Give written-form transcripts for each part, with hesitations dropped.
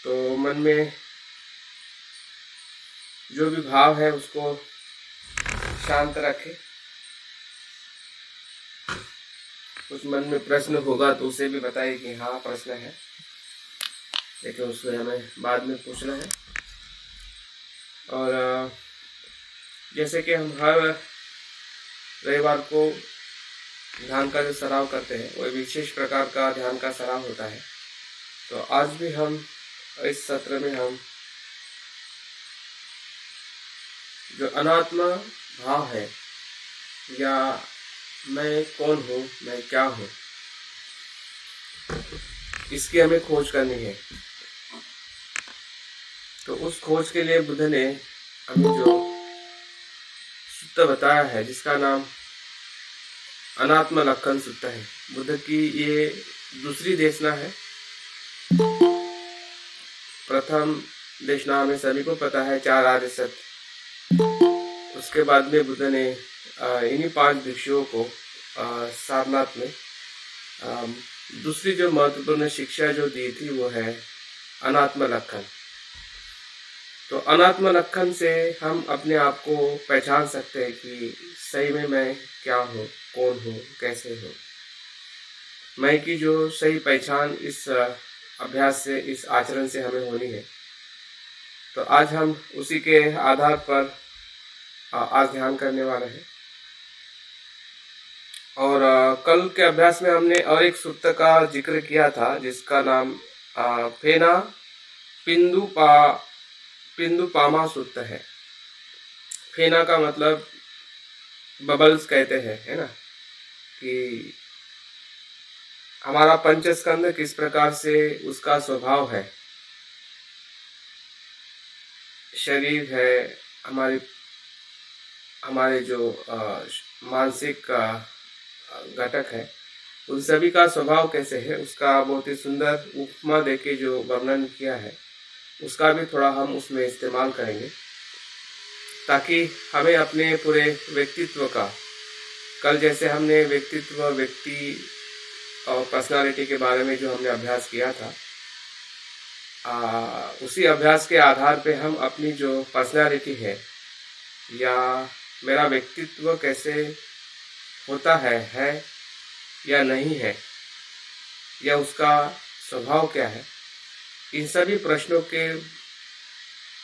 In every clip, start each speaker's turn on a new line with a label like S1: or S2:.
S1: तो मन में जो भी भाव है उसको शांत रखें। कुछ मन में प्रश्न होगा तो उसे भी बताइए कि हाँ प्रश्न है, लेकिन उसमें हमें बाद में पूछना है। और जैसे कि हम हर रविवार को ध्यान का जो सराव करते हैं वो विशेष प्रकार का ध्यान का सराव होता है, तो आज भी हम इस सत्र में हम जो अनात्मा भाव है या मैं कौन हूँ, मैं क्या हूँ, इसकी हमें खोज करनी है। तो उस खोज के लिए बुद्ध ने हमें जो सूत्र बताया है जिसका नाम अनात्म लक्षण सूत्र है, बुद्ध की ये दूसरी देशना है। प्रथम देशना हमें सभी को पता है, 4 आर्य सत्य। उसके बाद में बुद्ध ने इन्हीं 5 भिक्षुओं को सारनाथ में दूसरी जो महत्वपूर्ण शिक्षा जो दी थी वो है अनात्म लक्षण। तो अनात्म लक्षण से हम अपने आप को पहचान सकते हैं कि सही में मैं क्या हूँ, कौन हूँ, कैसे हूँ। मैं की जो सही पहचान इस अभ्यास से, इस आचरण से हमें होनी है। तो आज हम उसी के आधार पर आज ध्यान करने वाले हैं। और कल के अभ्यास में हमने और एक सूत्र का जिक्र किया था जिसका नाम फेना पिंदु पामा सूत्र है। फेना का मतलब बबल्स कहते हैं, है ना, कि हमारा पंचस्कंद किस प्रकार से उसका स्वभाव है, शरीर है, हमारे जो मानसिक घटक है, उन सभी का स्वभाव कैसे है, उसका बहुत ही सुंदर उपमा देके जो वर्णन किया है उसका भी थोड़ा हम उसमें इस्तेमाल करेंगे, ताकि हमें अपने पूरे व्यक्तित्व का, कल जैसे हमने व्यक्तित्व, व्यक्ति और पर्सनालिटी के बारे में जो हमने अभ्यास किया था, उसी अभ्यास के आधार पे हम अपनी जो पर्सनालिटी है या मेरा व्यक्तित्व कैसे होता है या नहीं है, या उसका स्वभाव क्या है, इन सभी प्रश्नों के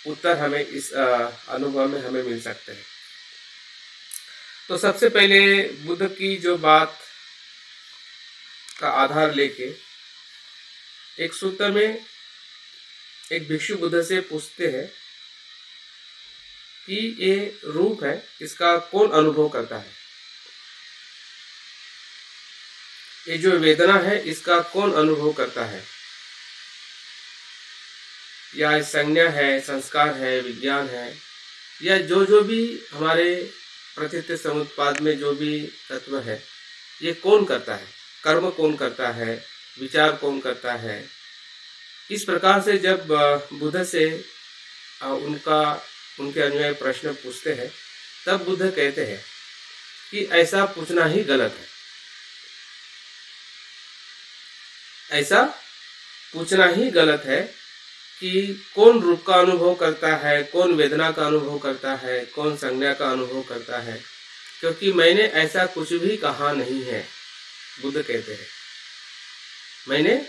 S1: उत्तर हमें इस अनुभव में हमें मिल सकते हैं। तो सबसे पहले बुद्ध की जो बात का आधार लेके एक सूत्र में एक भिक्षु बुद्ध से पूछते हैं कि ये रूप है, इसका कौन अनुभव करता है, ये जो वेदना है इसका कौन अनुभव करता है, या संज्ञा है, संस्कार है, विज्ञान है, या जो भी हमारे प्रतीत समुत्पाद में जो भी तत्व है ये कौन करता है, कर्म कौन करता है, विचार कौन करता है। इस प्रकार से जब बुद्ध से उनके अनुयायी प्रश्न पूछते हैं तब बुद्ध कहते हैं कि ऐसा पूछना ही गलत है, ऐसा पूछना ही गलत है कि कौन रूप का अनुभव करता है, कौन वेदना का अनुभव करता है, कौन संज्ञा का अनुभव करता है, क्योंकि मैंने ऐसा कुछ भी कहा नहीं है। बुद्ध कहते हैं मैंने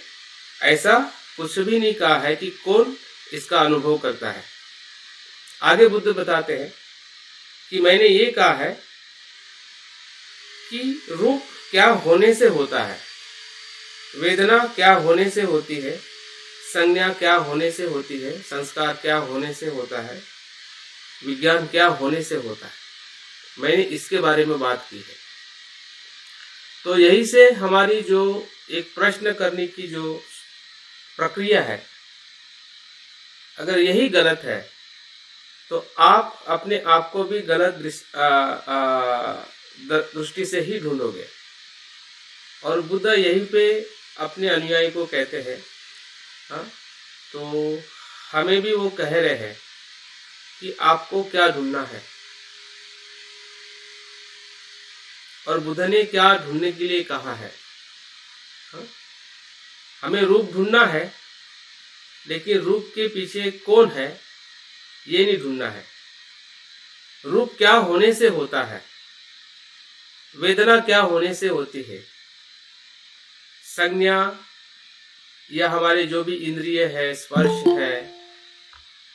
S1: ऐसा कुछ भी नहीं कहा है कि कौन इसका अनुभव करता है। आगे बुद्ध बताते हैं कि मैंने ये कहा है कि रूप क्या होने से होता है, वेदना क्या होने से होती है, संज्ञा क्या होने से होती है, संस्कार क्या होने से होता है, विज्ञान क्या होने से होता है, मैंने इसके बारे में बात की है। तो यही से हमारी जो एक प्रश्न करने की जो प्रक्रिया है, अगर यही गलत है तो आप अपने आप को भी गलत दृष्टि से ही ढूंढोगे। और बुद्ध यहीं पे अपने अनुयायी को कहते हैं, हाँ, तो हमें भी वो कह रहे हैं कि आपको क्या ढूंढना है। और बुद्ध ने क्या ढूंढने के लिए कहा है, हाँ? हमें रूप ढूंढना है, लेकिन रूप के पीछे कौन है ये नहीं ढूंढना है। रूप क्या होने से होता है, वेदना क्या होने से होती है, संज्ञा या हमारे जो भी इंद्रिय है, स्पर्श है,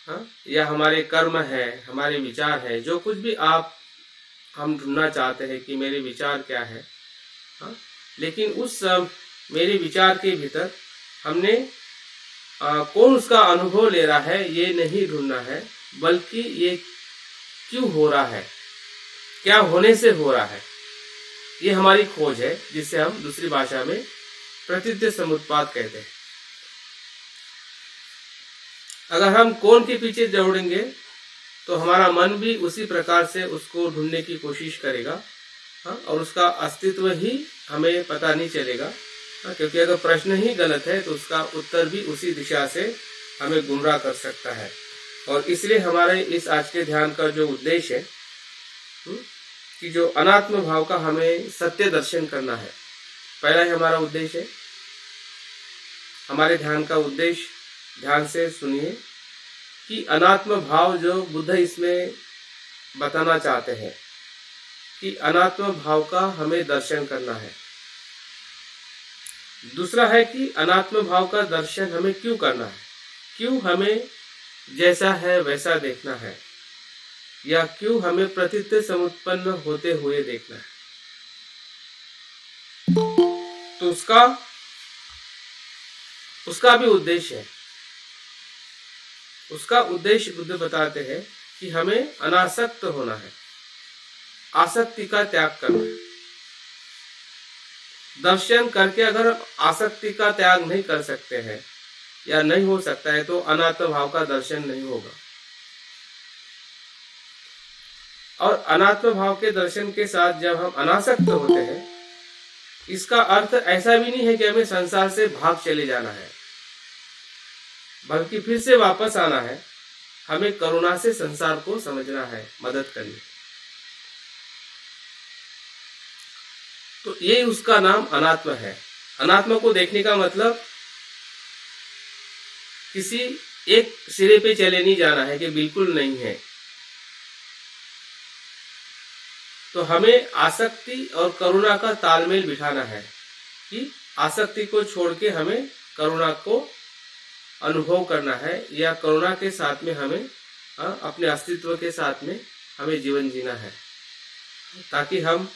S1: हाँ, या हमारे कर्म है, हमारे विचार है, जो कुछ भी हम ढूंढना चाहते हैं कि मेरे विचार क्या है, हाँ, लेकिन उस मेरे विचार के भीतर हमने कौन उसका अनुभव ले रहा है ये नहीं ढूंढना है, बल्कि ये क्यों हो रहा है, क्या होने से हो रहा है, ये हमारी खोज है, जिसे हम दूसरी भाषा में प्रतीत्य समुत्पाद कहते हैं। अगर हम कौन के पीछे दौड़ेंगे तो हमारा मन भी उसी प्रकार से उसको ढूंढने की कोशिश करेगा, हाँ, और उसका अस्तित्व ही हमें पता नहीं चलेगा, हाँ, क्योंकि अगर प्रश्न ही गलत है तो उसका उत्तर भी उसी दिशा से हमें गुमराह कर सकता है। और इसलिए हमारे इस आज के ध्यान का जो उद्देश्य है कि जो अनात्म भाव का हमें सत्य दर्शन करना है, पहला ही हमारा उद्देश्य है। हमारे ध्यान का उद्देश्य, ध्यान से सुनिए, कि अनात्म भाव जो बुद्ध इसमें बताना चाहते हैं कि अनात्म भाव का हमें दर्शन करना है। दूसरा है कि अनात्म भाव का दर्शन हमें क्यों करना है, क्यों हमें जैसा है वैसा देखना है, या क्यों हमें प्रतीत्य समुत्पन्न होते हुए देखना है। तो उसका भी उद्देश्य है। उसका उद्देश्य बुद्ध बताते हैं कि हमें अनासक्त होना है, आसक्ति का त्याग करना है। दर्शन करके अगर आसक्ति का त्याग नहीं कर सकते हैं या नहीं हो सकता है तो अनात्म भाव का दर्शन नहीं होगा। और अनात्म भाव के दर्शन के साथ जब हम अनासक्त होते हैं, इसका अर्थ ऐसा भी नहीं है कि हमें संसार से भाग चले जाना है, बल्कि फिर से वापस आना है। हमें करुणा से संसार को समझना है, मदद करनी। तो ये उसका नाम अनात्म है। अनात्म को देखने का मतलब किसी एक सिरे पे चले नहीं जाना है कि बिल्कुल नहीं है। तो हमें आसक्ति और करुणा का तालमेल बिठाना है कि आसक्ति को छोड़ के हमें करुणा को अनुभव करना है, या करुणा के साथ में हमें अपने अस्तित्व के साथ में हमें जीवन जीना है, ताकि हम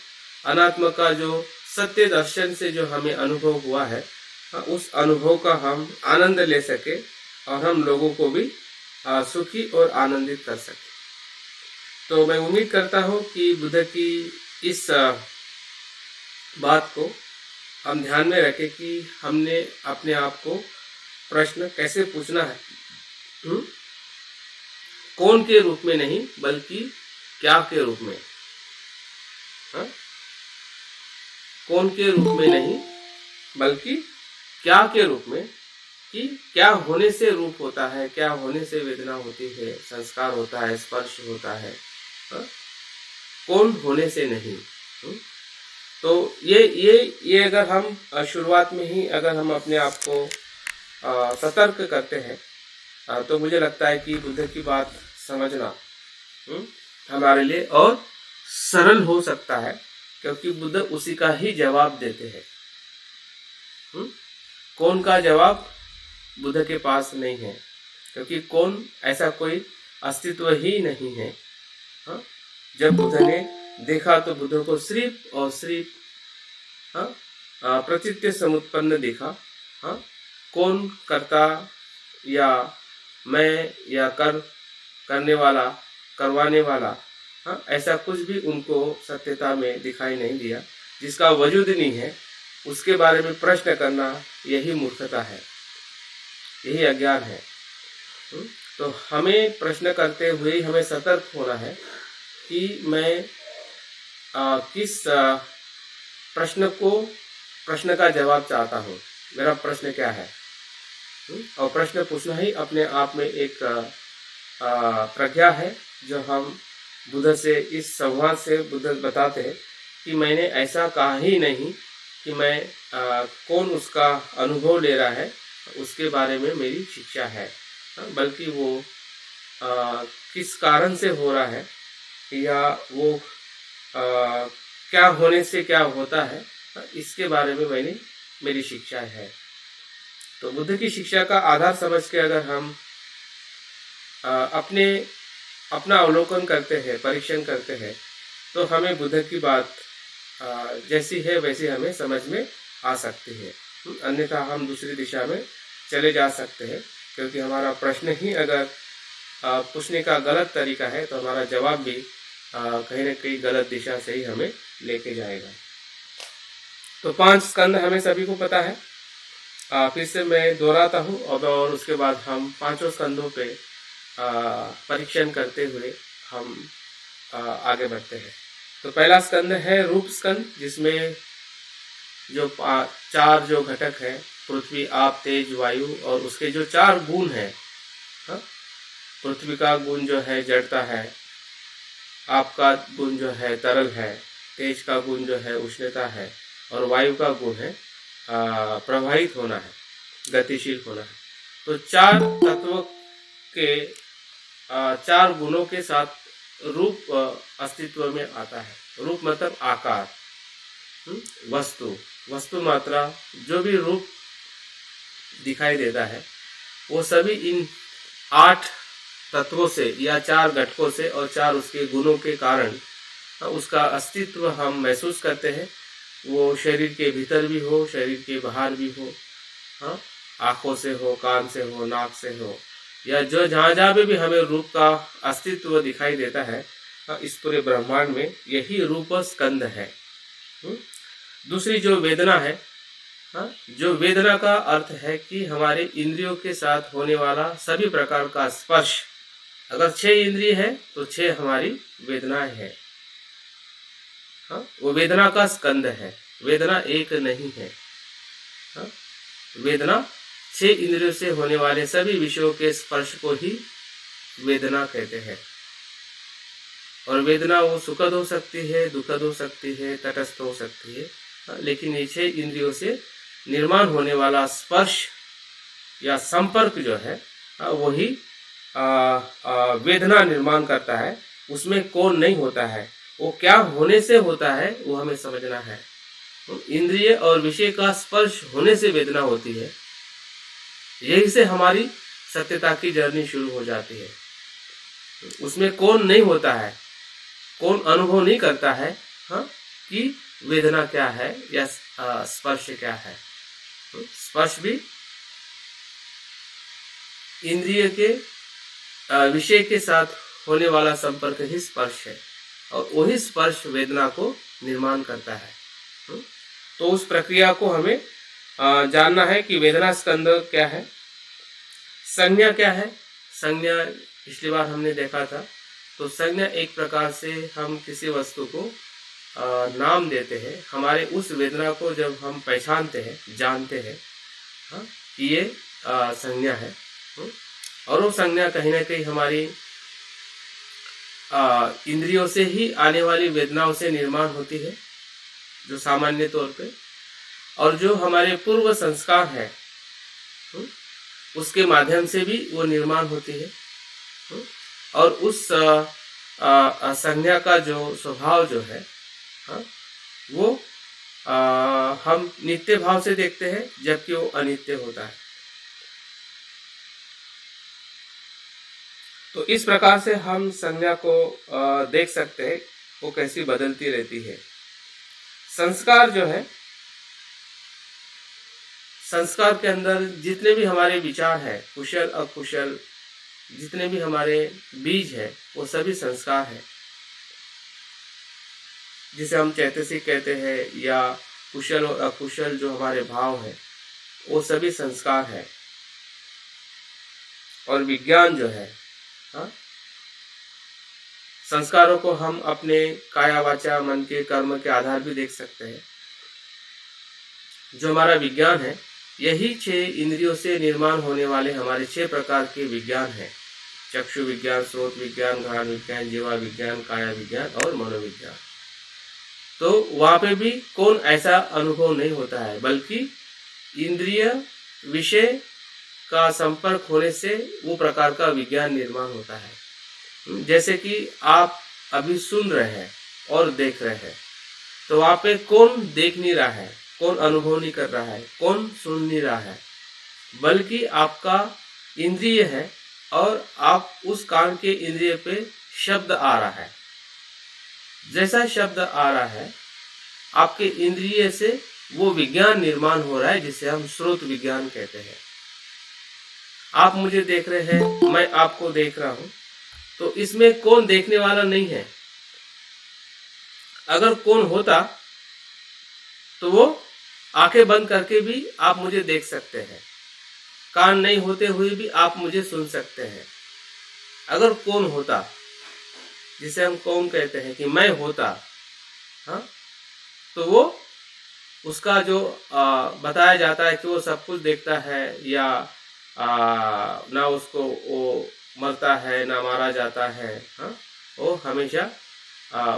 S1: अनात्म का जो सत्य दर्शन से जो हमें अनुभव हुआ है, उस अनुभव का हम आनंद ले सके और हम लोगों को भी सुखी और आनंदित कर सके। तो मैं उम्मीद करता हूँ कि बुद्ध की इस बात को हम ध्यान में रखें कि हमने अपने आप को प्रश्न कैसे पूछना है, कौन के रूप में नहीं बल्कि क्या के रूप में, कौन के रूप में नहीं बल्कि क्या के रूप में, कि क्या होने से रूप होता है, क्या होने से वेदना होती है, संस्कार होता है, स्पर्श होता है, कौन होने से नहीं। तो ये अगर हम शुरुआत में ही अगर हम अपने आप को सतर्क करते हैं तो मुझे लगता है कि बुद्ध की बात समझना हमारे लिए और सरल हो सकता है, क्योंकि बुद्ध उसी का ही जवाब देते हैं। कौन का जवाब बुद्ध के पास नहीं है, क्योंकि कौन ऐसा कोई अस्तित्व ही नहीं है। जब बुद्ध ने देखा तो बुद्ध को सिर्फ और सिर्फ प्रतीत्य समुत्पन्न देखा। कौन करता या मैं या करने वाला, करवाने वाला, ऐसा कुछ भी उनको सत्यता में दिखाई नहीं दिया। जिसका वजूद नहीं है उसके बारे में प्रश्न करना यही मूर्खता है, यही अज्ञान है। तो हमें प्रश्न करते हुए हमें सतर्क होना है कि मैं किस प्रश्न का जवाब चाहता हूँ, मेरा प्रश्न क्या है। और प्रश्न पूछना ही अपने आप में एक प्रज्ञा है, जो हम बुद्ध से इस संवाद से बुद्ध बताते हैं कि मैंने ऐसा कहा ही नहीं कि मैं कौन उसका अनुभव ले रहा है, उसके बारे में मेरी शिक्षा है, बल्कि वो किस कारण से हो रहा है या वो क्या होने से क्या होता है, इसके बारे में मेरी शिक्षा है। तो बुद्ध की शिक्षा का आधार समझ के अगर हम अपना अवलोकन करते हैं, परीक्षण करते हैं, तो हमें बुद्ध की बात जैसी है वैसी हमें समझ में आ सकती है। अन्यथा हम दूसरी दिशा में चले जा सकते हैं, क्योंकि हमारा प्रश्न ही अगर पूछने का गलत तरीका है तो हमारा जवाब भी कहीं न कहीं गलत दिशा से ही हमें लेके जाएगा। तो 5 स्कंद हमें सभी को पता है। फिर से मैं दोहराता हूँ और उसके बाद हम 5 स्कंदों पे परीक्षण करते हुए हम आगे बढ़ते हैं। तो पहला स्कंद है रूप स्कंद, जिसमें जो 4 जो घटक है, पृथ्वी, आप, तेज, वायु, और उसके जो 4 गुण हैं। पृथ्वी का गुण जो है जड़ता है, आप का गुण जो है तरल है, तेज का गुण जो है उष्णता है, और वायु का गुण है प्रवाहित होना है, गतिशील होना है। तो 4 तत्वों के 4 गुणों के साथ रूप अस्तित्व में आता है। रूप मतलब आकार, वस्तु मात्रा, जो भी रूप दिखाई देता है वो सभी इन 8 तत्वों से या 4 घटकों से और 4 उसके गुणों के कारण उसका अस्तित्व हम महसूस करते हैं। वो शरीर के भीतर भी हो, शरीर के बाहर भी हो, आँखों से हो, कान से हो, नाक से हो, या जो जहाँ भी हमें रूप का अस्तित्व दिखाई देता है, इस पूरे ब्रह्मांड में यही रूप स्कंद है। दूसरी जो वेदना है, जो वेदना का अर्थ है कि हमारे इंद्रियों के साथ होने वाला सभी प्रकार का स्पर्श। अगर 6 इंद्रिय है तो 6 हमारी वेदनाएं है। वो वेदना का स्कंद है, वेदना एक नहीं है। वेदना 6 इंद्रियों से होने वाले सभी विषयों के स्पर्श को ही वेदना कहते हैं। और वेदना वो सुखद हो सकती है, दुखद हो सकती है, तटस्थ हो सकती है, लेकिन ये 6 इंद्रियों से निर्माण होने वाला स्पर्श या संपर्क जो है वही वेदना निर्माण करता है। उसमें कौन नहीं होता है, वो क्या होने से होता है, वो हमें समझना है। इंद्रिय और विषय का स्पर्श होने से वेदना होती है। यही से हमारी सत्यता की जर्नी शुरू हो जाती है। उसमें कौन नहीं होता है, कौन अनुभव नहीं करता है कि वेदना क्या है या स्पर्श क्या है। स्पर्श भी इंद्रिय के विषय के साथ होने वाला संपर्क ही स्पर्श है, और वही स्पर्श वेदना को निर्माण करता है। तो उस प्रक्रिया को हमें जानना है कि वेदना स्कंद क्या है, संज्ञा क्या है। संज्ञा पिछली बार हमने देखा था। तो संज्ञा एक प्रकार से हम किसी वस्तु को नाम देते हैं। हमारे उस वेदना को जब हम पहचानते हैं, जानते हैं कि ये संज्ञा है, और वो संज्ञा कहीं ना कहीं हमारी इंद्रियों से ही आने वाली वेदनाओं से निर्माण होती है, जो सामान्य तौर पे, और जो हमारे पूर्व संस्कार है उसके माध्यम से भी वो निर्माण होती है। और उस संज्ञा का जो स्वभाव जो है वो हम नित्य भाव से देखते हैं, जबकि वो अनित्य होता है। तो इस प्रकार से हम संज्ञा को देख सकते हैं, वो कैसी बदलती रहती है। संस्कार जो है, संस्कार के अंदर जितने भी हमारे विचार है, कुशल अकुशल, जितने भी हमारे बीज है, वो सभी संस्कार है, जिसे हम चैतसिक कहते हैं, या कुशल और अकुशल जो हमारे भाव है, वो सभी संस्कार है। और विज्ञान जो है, संस्कारों को हम अपने काया वाचा मन के कर्म के आधार भी देख सकते हैं। जो हमारा विज्ञान है, यही 6 इंद्रियों से निर्माण होने वाले हमारे 6 प्रकार के विज्ञान है। चक्षु विज्ञान, श्रोत विज्ञान, घ्राण विज्ञान, जीवा विज्ञान, काया विज्ञान और मनोविज्ञान। तो वहां पे भी कौन ऐसा अनुभव नहीं होता है, बल्कि इंद्रिय, विषय का संपर्क होने से वो प्रकार का विज्ञान निर्माण होता है। जैसे कि आप अभी सुन रहे हैं और देख रहे हैं, तो वहाँ पे कौन देख नहीं रहा है, कौन अनुभव नहीं कर रहा है, कौन सुन नहीं रहा है, बल्कि आपका इंद्रिय है और आप उस कान के इंद्रिय पे शब्द आ रहा है। जैसा शब्द आ रहा है आपके इंद्रिय से वो विज्ञान निर्माण हो रहा है जिसे हम श्रोत विज्ञान कहते हैं। आप मुझे देख रहे हैं, मैं आपको देख रहा हूं, तो इसमें कौन देखने वाला नहीं है। अगर कौन होता तो वो आंखें बंद करके भी आप मुझे देख सकते हैं, कान नहीं होते हुए भी आप मुझे सुन सकते हैं। अगर कौन होता, जिसे हम कौन कहते हैं, कि मैं होता, हाँ, तो वो उसका जो बताया जाता है कि वो सब कुछ देखता है, या ना उसको वो मरता है ना मारा जाता है, हाँ, वो हमेशा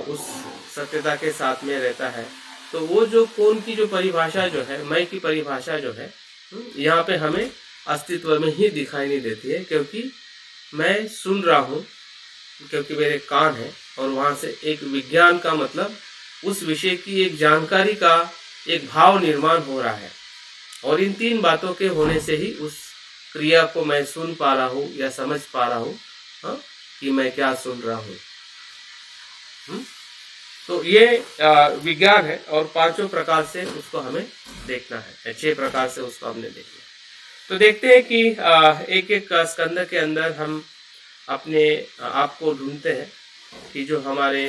S1: उस सत्यता के साथ में रहता है। तो वो जो कौन की जो परिभाषा जो है, मैं की परिभाषा जो है, यहाँ पे हमें अस्तित्व में ही दिखाई नहीं देती है, क्योंकि मैं सुन रहा हूँ, क्योंकि मेरे कान है, और वहाँ से एक विज्ञान का मतलब उस विषय की एक जानकारी का एक भाव निर्माण हो रहा है। और इन तीन बातों के होने से ही उस क्रिया को मैं सुन पा रहा हूँ या समझ पा रहा हूँ, हाँ, कि मैं क्या सुन रहा हूँ। तो ये विज्ञान है, और पांचों प्रकार से उसको हमें देखना है, 6 प्रकार से उसको हमने देखना है। तो देखते हैं कि एक एक स्कंद के अंदर हम अपने आप को ढूंढते हैं कि जो हमारे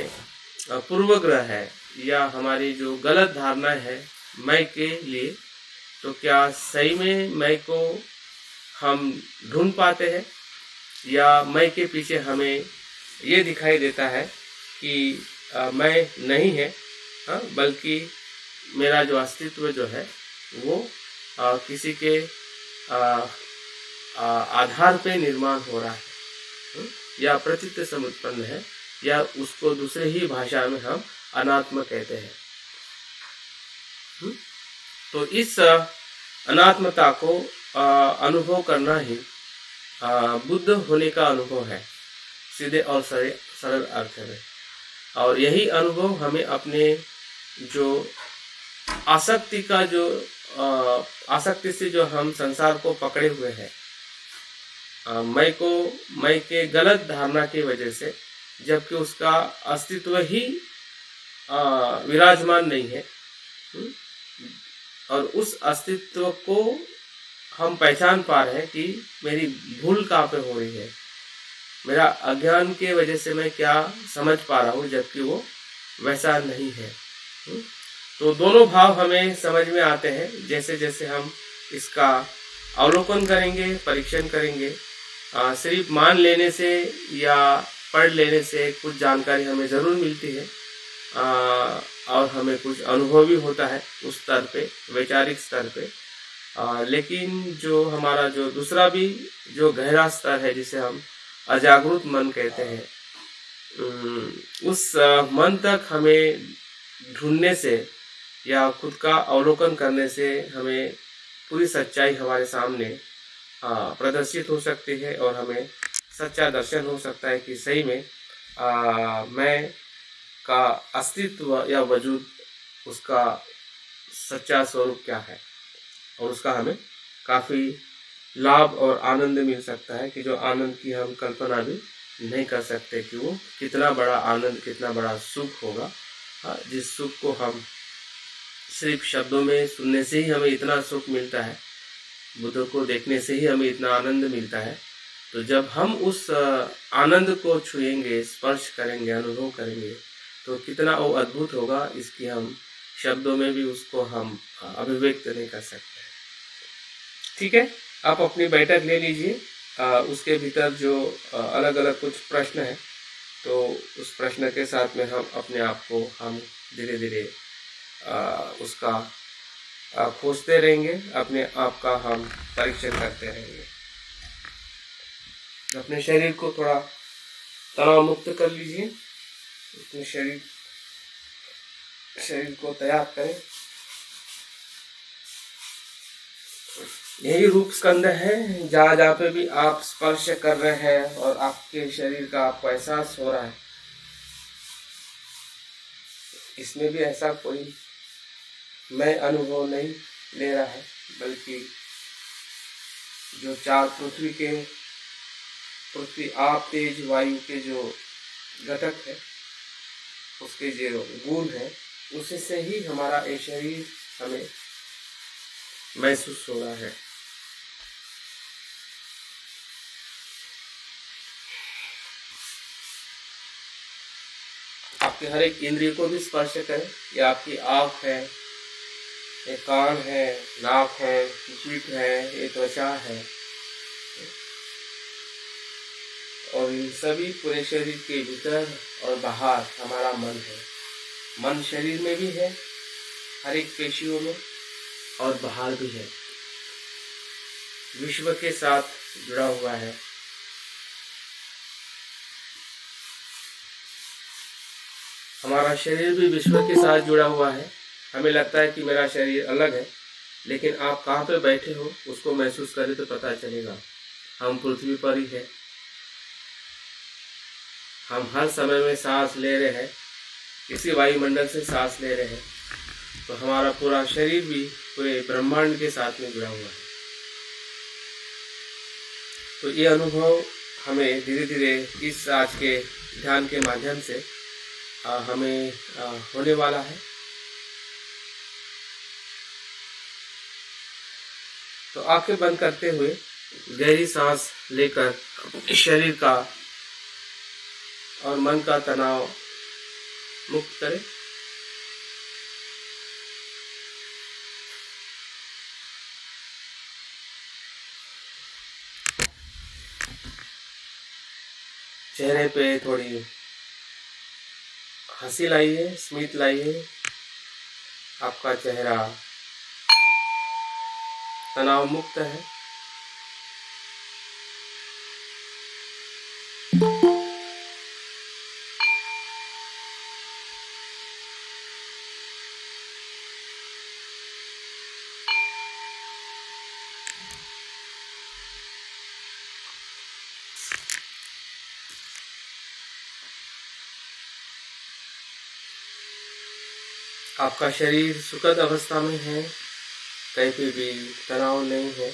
S1: पूर्वग्रह है या हमारी जो गलत धारणा है मैं के लिए, तो क्या सही में मैं को हम ढूंढ पाते हैं, या मैं के पीछे हमें ये दिखाई देता है कि मैं नहीं है, हाँ, बल्कि मेरा जो अस्तित्व जो है वो किसी के आधार पे निर्माण हो रहा है, या प्रतीत समुत्पन्न है, या उसको दूसरे ही भाषा में हम अनात्म कहते हैं। तो इस अनात्मता को अनुभव करना ही बुद्ध होने का अनुभव है, सीधे और सरल अर्थ में। और यही अनुभव हमें अपने जो आसक्ति का जो आसक्ति से जो हम संसार को पकड़े हुए हैं, मैं के गलत धारणा की वजह से, जबकि उसका अस्तित्व ही विराजमान नहीं है, और उस अस्तित्व को हम पहचान पा रहे हैं कि मेरी भूल कहाँ पे हो रही है, मेरा अज्ञान के वजह से मैं क्या समझ पा रहा हूँ, जबकि वो वैसा नहीं है। तो दोनों भाव हमें समझ में आते हैं जैसे जैसे हम इसका अवलोकन करेंगे, परीक्षण करेंगे। सिर्फ मान लेने से या पढ़ लेने से कुछ जानकारी हमें ज़रूर मिलती है, और हमें कुछ अनुभव भी होता है उस स्तर पे, वैचारिक स्तर पे। लेकिन जो हमारा जो दूसरा भी जो गहरा स्तर है, जिसे हम अजागृत मन कहते हैं, उस मन तक हमें ढूंढने से या खुद का अवलोकन करने से हमें पूरी सच्चाई हमारे सामने प्रदर्शित हो सकती है, और हमें सच्चा दर्शन हो सकता है कि सही में मैं का अस्तित्व या वजूद, उसका सच्चा स्वरूप क्या है। और उसका हमें काफ़ी लाभ और आनंद मिल सकता है, कि जो आनंद की हम कल्पना भी नहीं कर सकते कि वो कितना बड़ा आनंद, कितना बड़ा सुख होगा, जिस सुख को हम सिर्फ शब्दों में सुनने से ही हमें इतना सुख मिलता है, बुद्ध को देखने से ही हमें इतना आनंद मिलता है। तो जब हम उस आनंद को छुएंगे, स्पर्श करेंगे, अनुभव करेंगे, तो कितना वो अद्भुत होगा, इसकी हम शब्दों में भी उसको हम अभिव्यक्त नहीं कर सकते। ठीक है, आप अपनी बैठक ले लीजिए। उसके भीतर जो अलग अलग कुछ प्रश्न है, तो उस प्रश्न के साथ में हम अपने आप को हम धीरे धीरे उसका खोजते रहेंगे, अपने आप का हम परीक्षण करते रहेंगे। अपने शरीर को थोड़ा तनाव मुक्त कर लीजिए, अपने शरीर को तैयार करें। यही रूप स्कंद है, जहाँ जहाँ पे भी आप स्पर्श कर रहे हैं और आपके शरीर का आपको एहसास हो रहा है, इसमें भी ऐसा कोई मैं अनुभव नहीं ले रहा है, बल्कि जो चार पृथ्वी आप तेज वायु के जो घटक है, उसके जो गुण है, उसी से ही हमारा ये शरीर हमें महसूस हो रहा है। आपके हर एक इंद्रिय को भी स्पर्श करें। ये आपकी आँख है, ये कान है, नाक है, जीभ है, ये त्वचा है, और इन सभी पूरे शरीर के भीतर और बाहर हमारा मन है। मन शरीर में भी है, हर एक पेशियों में, और बाहर भी है, विश्व के साथ जुड़ा हुआ है। हमारा शरीर भी विश्व के साथ जुड़ा हुआ है। हमें लगता है कि मेरा शरीर अलग है, लेकिन आप कहाँ पे बैठे हो उसको महसूस करें तो पता चलेगा। हम पृथ्वी पर ही है। हम हर समय में सांस ले रहे हैं, इसी वायुमंडल से सांस ले रहे हैं, तो हमारा पूरा शरीर भी पूरे ब्रह्मांड के साथ में जुड़ा हुआ है। तो ये अनुभव हमें धीरे धीरे इस आज के ध्यान के माध्यम से हमें होने वाला है। तो आंखें बंद करते हुए गहरी सांस लेकर शरीर का और मन का तनाव मुक्त करें। चेहरे पे थोड़ी हंसी लाइए, स्मित लाइए। आपका चेहरा तनाव मुक्त है। आपका शरीर सुखद अवस्था में है, कहीं पे भी तनाव नहीं है।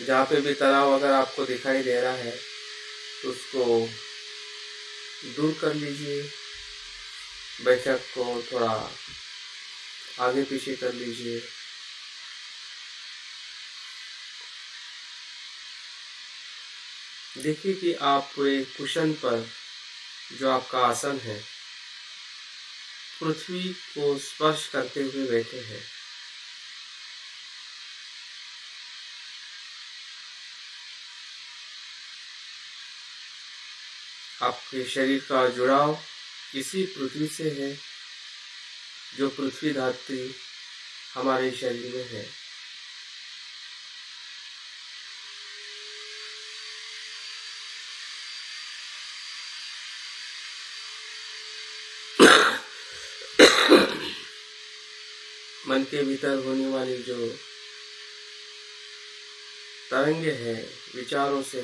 S1: जहाँ पे भी तनाव अगर आपको दिखाई दे रहा है तो उसको दूर कर लीजिए। बैठक को थोड़ा आगे पीछे कर लीजिए। देखिए कि आप पूरे कुशन पर जो आपका आसन है, पृथ्वी को स्पर्श करते हुए बैठे हैं। आपके शरीर का जुड़ाव इसी पृथ्वी से है, जो पृथ्वी धरती हमारे शरीर में है। मन के भीतर होने वाली जो तरंगे हैं, विचारों से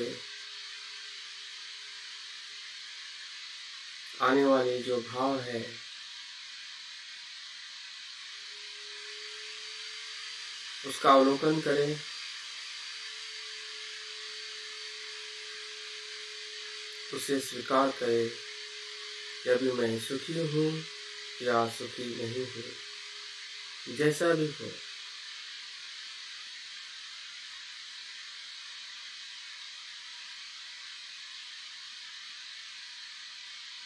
S1: आने वाले जो भाव है, उसका अवलोकन करें। उसे स्वीकार करें कि अभी मैं सुखी हूँ या सुखी नहीं हूँ, जैसा भी हो।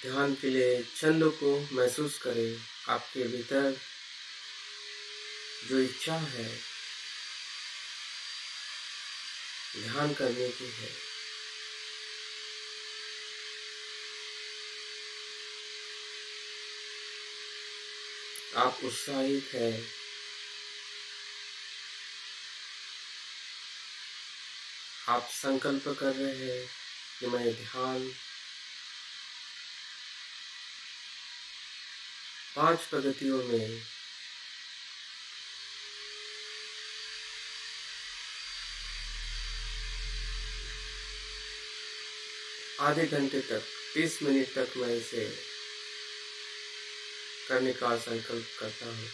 S1: ध्यान के लिए छंद को महसूस करें। आपके भीतर जो इच्छा है ध्यान करने की है, आप उत्साहित है, आप संकल्प कर रहे हैं कि मैं ध्यान 5 पद्धतियों में आधे घंटे तक 30 मिनट तक मैं इसे करने का संकल्प करता हूँ।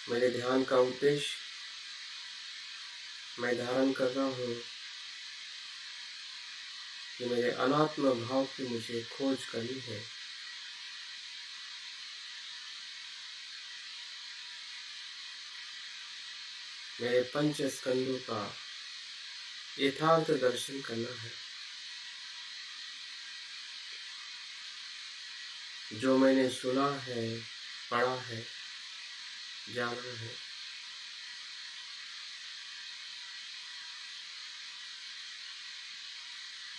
S1: मेरे ध्यान का उद्देश्य, मैं धारण कर रहा हूँ कि मेरे अनात्म भाव की मुझे खोज करनी है। मेरे पंच स्कंदों का यथार्थ दर्शन करना है। जो मैंने सुना है, पढ़ा है, जाना है,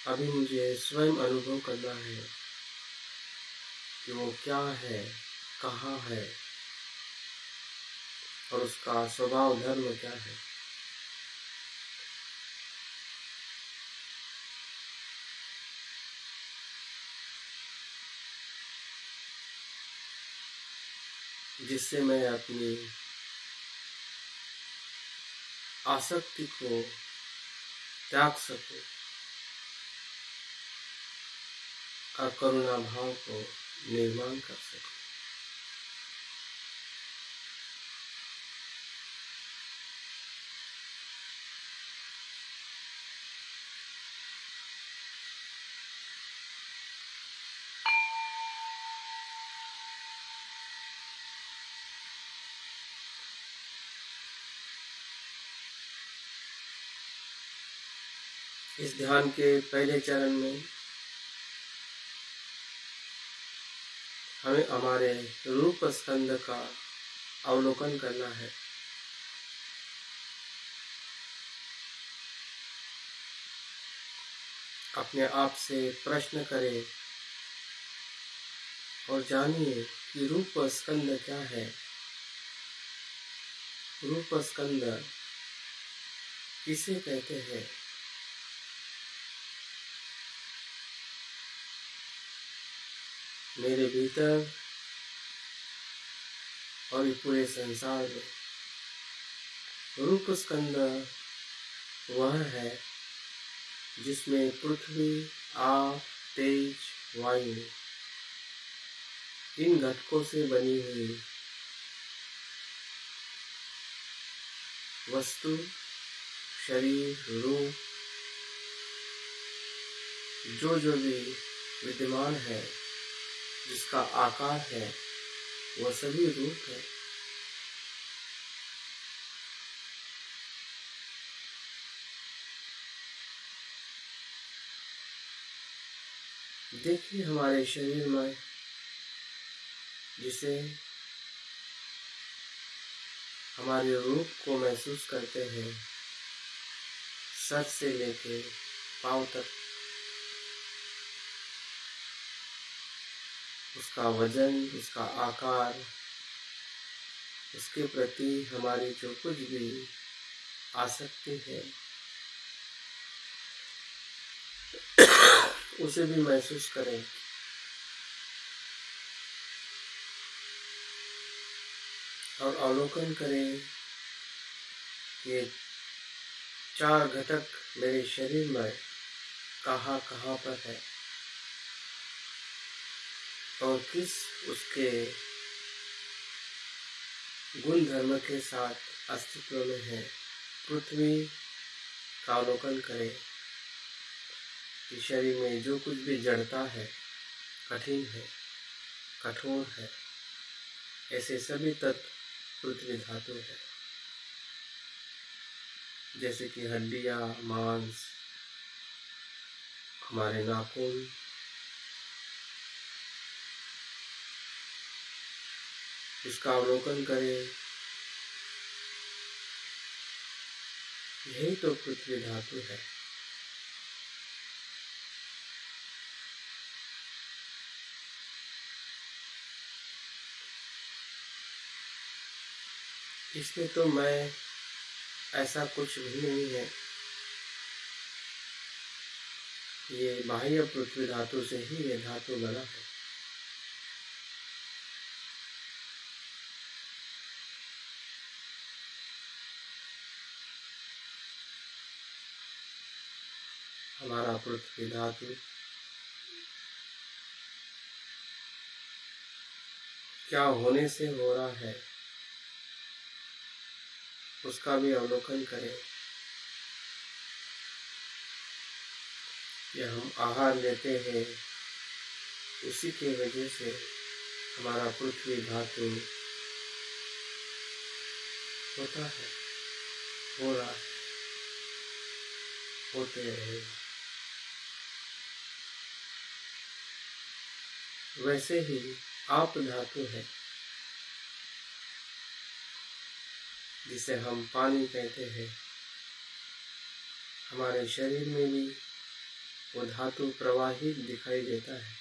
S1: अभी मुझे स्वयं अनुभव करना है कि वो क्या है, कहाँ है और उसका स्वभाव धर्म क्या है। जिससे मैं अपनी आसक्ति को त्याग सकूं और करुणा भाव को निर्माण कर सकूं। इस ध्यान के पहले चरण में हमें हमारे रूप स्कंद का अवलोकन करना है। अपने आप से प्रश्न करें और जानिए कि रूप स्कंद क्या है। रूप स्कंद किसे कहते हैं? मेरे भीतर और ये पूरे संसार में रूप स्कंद वह है जिसमें पृथ्वी, आप, तेज, वायु इन घटकों से बनी हुई वस्तु, शरीर, रूप जो भी विद्यमान है, जिसका आकार है, वह सभी रूप है। देखिए हमारे शरीर में जिसे हमारे रूप को महसूस करते हैं, सर से लेके पांव तक, उसका वजन, उसका आकार, उसके प्रति हमारी जो कुछ भी आसक्ति है, उसे भी महसूस करें। और अवलोकन करें कि 4 घटक मेरे शरीर में कहाँ कहाँ पर है और किस उसके गुण धर्म के साथ अस्तित्व में है। पृथ्वी का अवलोकन करें कि शरीर में जो कुछ भी जड़ता है, कठिन है, कठोर है, ऐसे सभी तत्व पृथ्वी धातु है। जैसे कि हड्डियाँ, मांस, हमारे नाखून, इसका अवलोकन करें। यही तो पृथ्वी धातु है। इसमें तो मैं ऐसा कुछ भी नहीं है। ये बाह्य पृथ्वी धातु से ही ये धातु बना है। हमारा पृथ्वी धातु क्या होने से हो रहा है उसका भी अवलोकन करें। या हम आहार लेते हैं उसी के वजह से हमारा पृथ्वी धातु होता है, हो रहा है, होते रहेगा। वैसे ही आप धातु है जिसे हम पानी कहते हैं, हमारे शरीर में भी वो धातु प्रवाहित दिखाई देता है।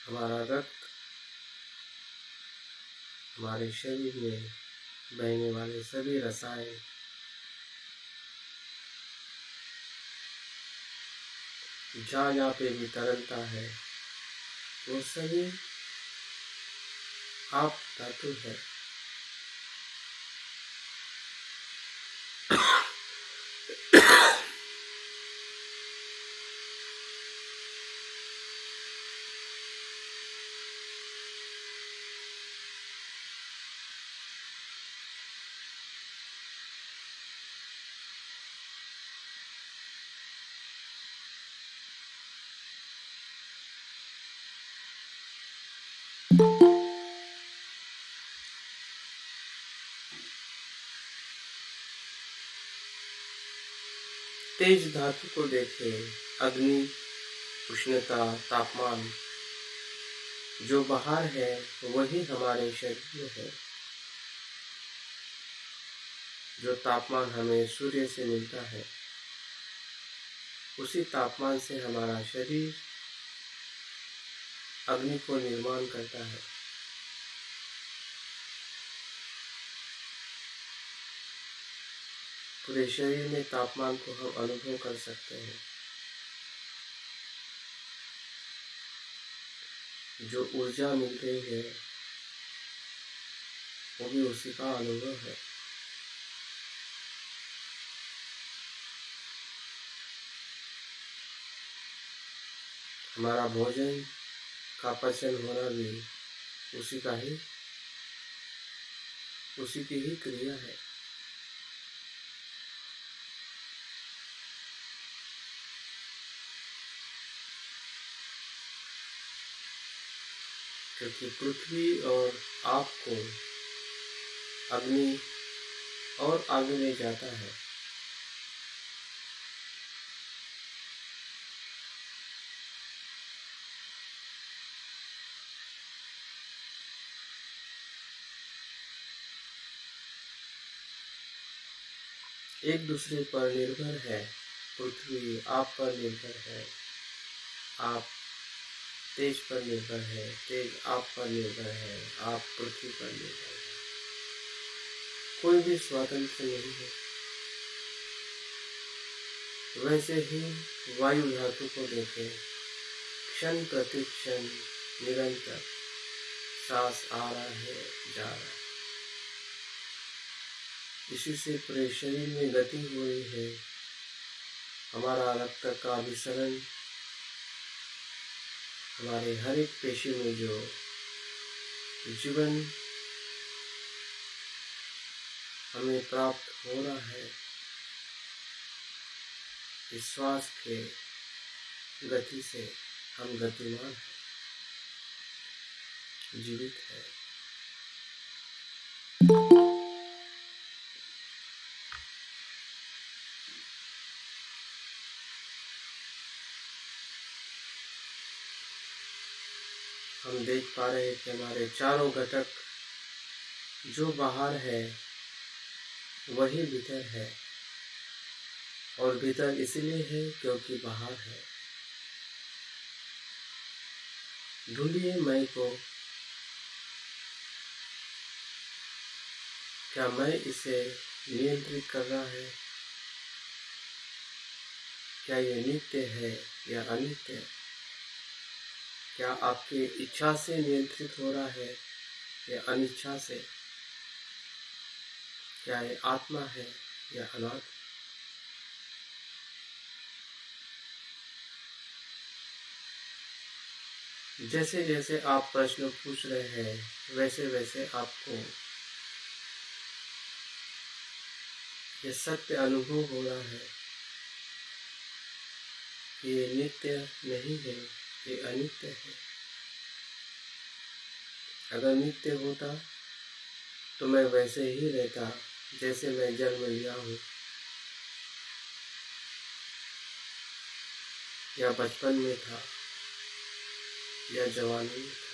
S1: हमारा रक्त हमारे शरीर में बहने वाले सभी रसायन जहाँ जहाँ पे भी तरलता है वो सभी आप धातु है। तेज धातु को देखें, अग्नि, उष्णता, तापमान जो बाहर है वही हमारे शरीर में है। जो तापमान हमें सूर्य से मिलता है उसी तापमान से हमारा शरीर अग्नि को निर्माण करता है। पूरे शरीर में तापमान को हम अनुभव कर सकते हैं। जो ऊर्जा मिल रही है वो भी उसी का अनुभव है। हमारा भोजन का पचन होना भी उसी की ही क्रिया है। क्योंकि पृथ्वी और आप को अग्नि और आगे ले जाता है। एक दूसरे पर निर्भर है। पृथ्वी आप पर निर्भर है, आप तेज पर निर्भर है, तेज आप पर निर्भर है, आप पृथ्वी पर निर्भर है। कोई भी स्वतंत्र नहीं है। वैसे ही वायु धातु को देखें, क्षण प्रति क्षण निरंतर सांस आ रहा है, जा रहा है। इसी से पूरे शरीर में गति हो रही है। हमारा रक्त का अभिसरण हमारे हर एक पेशी में जो जीवन हमें प्राप्त हो रहा है, इस श्वास के गति से हम गतिमान हैं, जीवित है। हम देख पा रहे हैं कि हमारे चारों घटक जो बाहर है वही भीतर है, और भीतर इसलिए है क्योंकि बाहर है। ढूंढिए मैं को, क्या मैं इसे नियंत्रित कर रहा है? क्या ये नित्य है या अनित्य है? क्या आपकी इच्छा से नियंत्रित हो रहा है या अनिच्छा से? क्या ये आत्मा है या अनात्मा? जैसे जैसे आप प्रश्न पूछ रहे हैं वैसे वैसे आपको ये सत्य अनुभव हो रहा है कि ये नित्य नहीं है, ये अनित्य है। अगर नित्य होता तो मैं वैसे ही रहता जैसे मैं जन्म लिया हूँ, या बचपन में था या जवानी में था।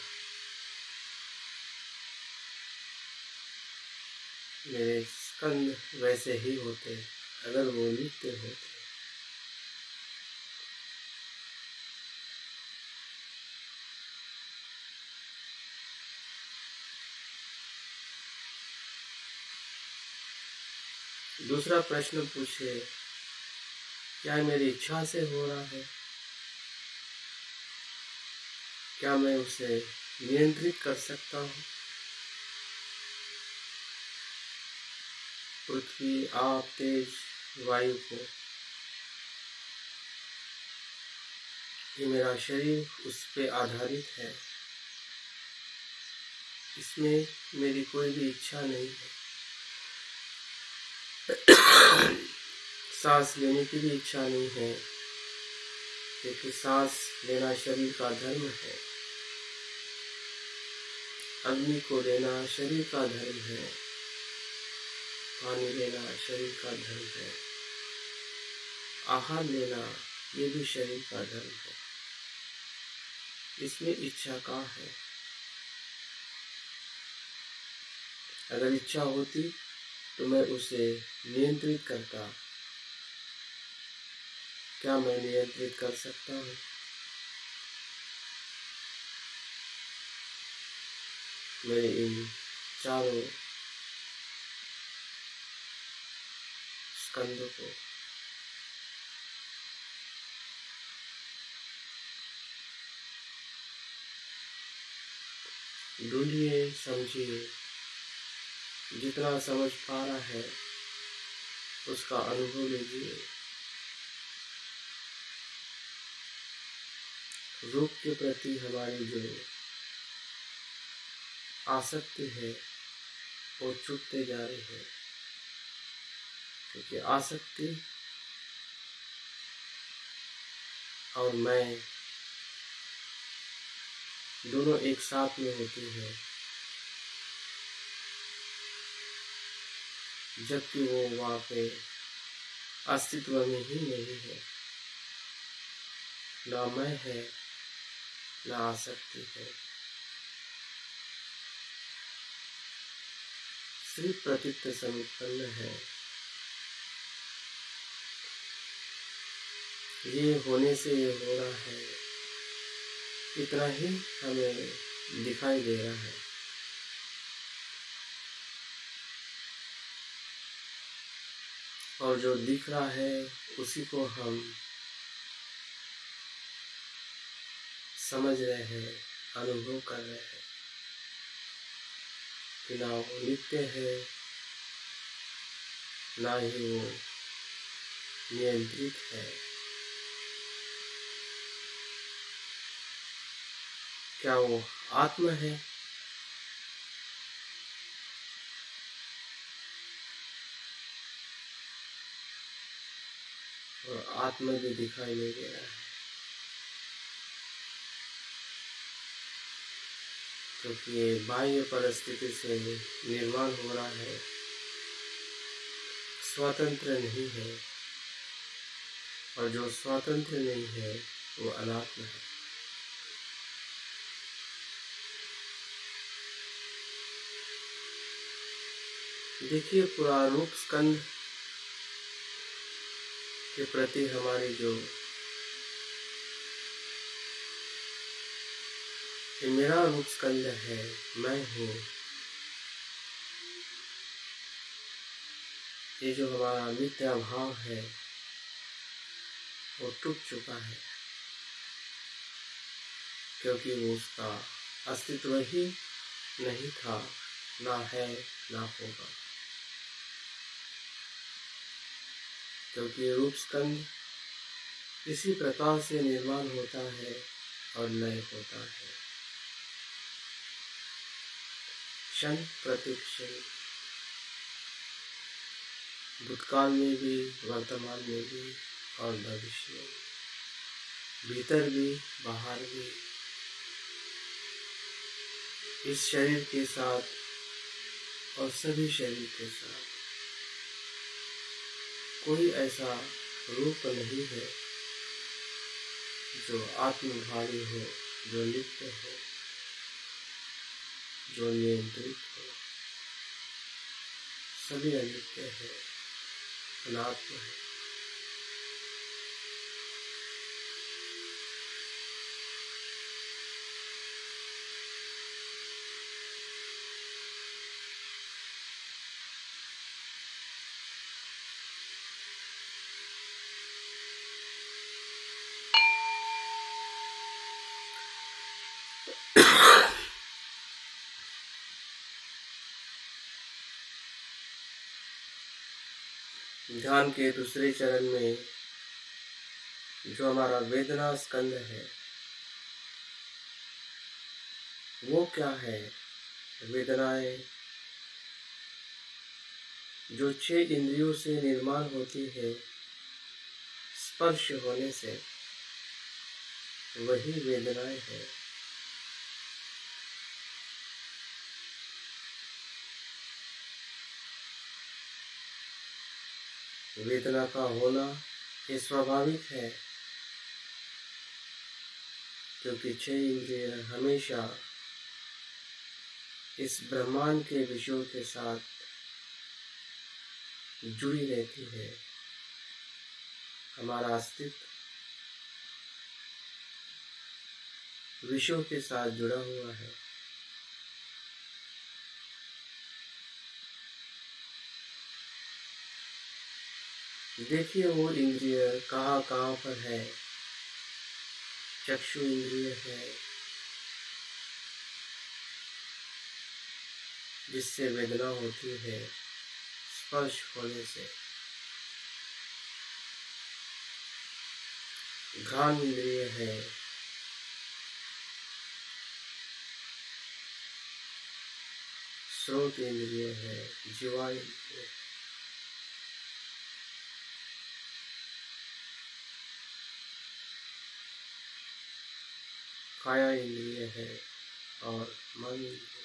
S1: मेरे स्कंद वैसे ही होते अगर वो नित्य होते। दूसरा प्रश्न पूछे, क्या मेरी इच्छा से हो रहा है? क्या मैं उसे नियंत्रित कर सकता हूँ? पृथ्वी, आप, तेज, वायु को, ये मेरा शरीर उस पे आधारित है। इसमें मेरी कोई भी इच्छा नहीं है। सांस लेने की भी इच्छा नहीं है, क्योंकि सांस लेना शरीर का धर्म है। अग्नि को लेना शरीर का धर्म है। पानी लेना शरीर का धर्म है। आहार लेना ये भी शरीर का धर्म है। इसमें इच्छा कहाँ है? अगर इच्छा होती तो मैं उसे नियंत्रित करता। क्या मैं नियंत्रित कर सकता हूँ? मेरे इन चारों स्कंदों को ढूंढिए, समझिए। जितना समझ पा रहा है उसका अनुभव लीजिए। रूप के प्रति हमारी जो आसक्ति है वो छूटते जा रही है, क्योंकि आसक्ति और मैं दोनों एक साथ में होती है, जबकि वो वहाँ पे अस्तित्व में ही नहीं है। ना मैं है, ना आसक्ति है। सिर्फ प्रतीत समुत्पन्न है। ये होने से ये हो रहा है, इतना ही हमें दिखाई दे रहा है। और जो दिख रहा है उसी को हम समझ रहे हैं, अनुभव कर रहे हैं कि ना वो नित्य है, ना ही वो नियंत्रित है। क्या वो आत्मा है? और आत्मा भी दिखाई नहीं दे रहा है, क्योंकि ये बाह्य परिस्थिति से निर्माण हो रहा है, स्वतंत्र नहीं है। और जो स्वतंत्र नहीं है वो अनात्म है। देखिए, पूरा रूप स्कंद के प्रति हमारी जो ये मेरा रूप स्कंद है, मैं हूँ, ये जो हमारा नित्य भाव है वो टूट चुका है, क्योंकि वो उसका अस्तित्व ही नहीं था, ना है, ना होगा। क्योंकि रूप स्कंद इसी प्रकार से निर्माण होता है और लय होता है, क्षण प्रतिक्षण, भूतकाल में भी, वर्तमान में भी और भविष्य में, भीतर भी बाहर भी, इस शरीर के साथ और सभी शरीर के साथ कोई ऐसा रूप नहीं है जो आत्मभावी हो, जो नित्य हो, जो नियंत्रित हो। सभी अनित्य है, अनात्म है। ध्यान के दूसरे चरण में जो हमारा वेदना स्कंद है, वो क्या है? वेदनाएं जो 6 इंद्रियों से निर्माण होती है, स्पर्श होने से, वही वेदनाएं है। वेदना का होना ये स्वाभाविक है, क्योंकि 6 इंद्रिय हमेशा इस ब्रह्मांड के विषयों के साथ जुड़ी रहती है। हमारा अस्तित्व विषयों के साथ जुड़ा हुआ है। देखिए वो इंद्रिय कहाँ कहाँ पर है। चक्षु इंद्रिय है, जिससे वेदना होती है स्पर्श होने से। घ्राण इंद्रिय है, श्रोत इंद्रिय है, जीवा इंद्रिय है। काया इंद्रिय है और मन इंद्रिय।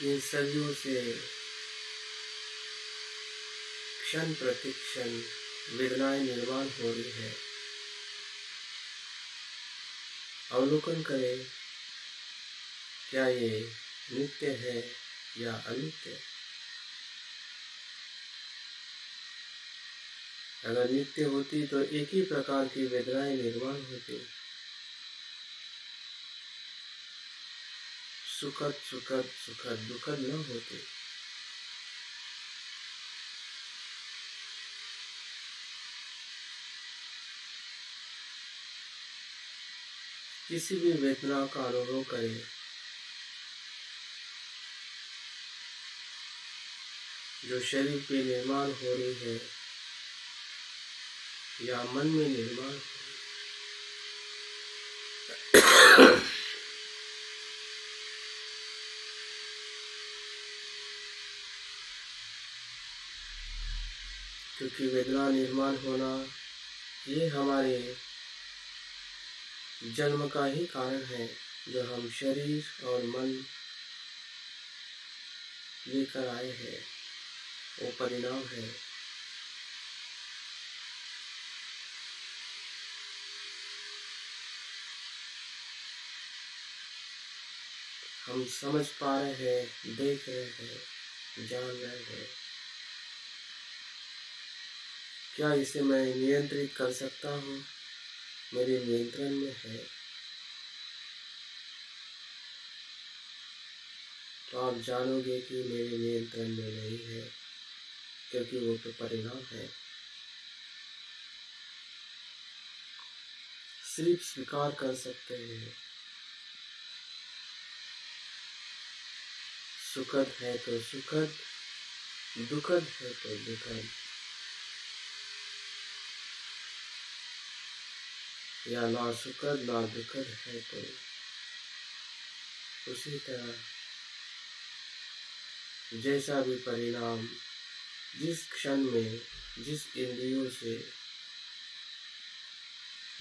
S1: इन सभी से क्षण प्रतिक्षण वेदनाएं निर्माण हो रही है। अवलोकन करें, क्या ये नित्य है या अनित्य? अगर नित्य होती तो एक ही प्रकार की वेदनाएं निर्माण होती। सुखद सुखद सुखद दुखद न होते। किसी भी वेदना का अनुभव करें, जो शरीर पे निर्माण हो रही है या मन में निर्माण हो रही है। क्योंकि वेदना निर्माण होना ये हमारे जन्म का ही कारण है, जो हम शरीर और मन लेकर आए हैं, वो परिणाम है। हम समझ पा रहे हैं, देख रहे हैं, जान रहे हैं। क्या इसे मैं नियंत्रित कर सकता हूँ? मेरे नियंत्रण में है। तो आप जानोगे कि मेरे नियंत्रण में नहीं है, क्योंकि वो तो परिणाम है। सिर्फ स्वीकार कर सकते हैं। सुखद है तो सुखद, दुखद है तो दुखद। या ना सुखद ना दुखद है तो उसी तरह जैसा भी परिणाम जिस क्षण में जिस इंद्रियों से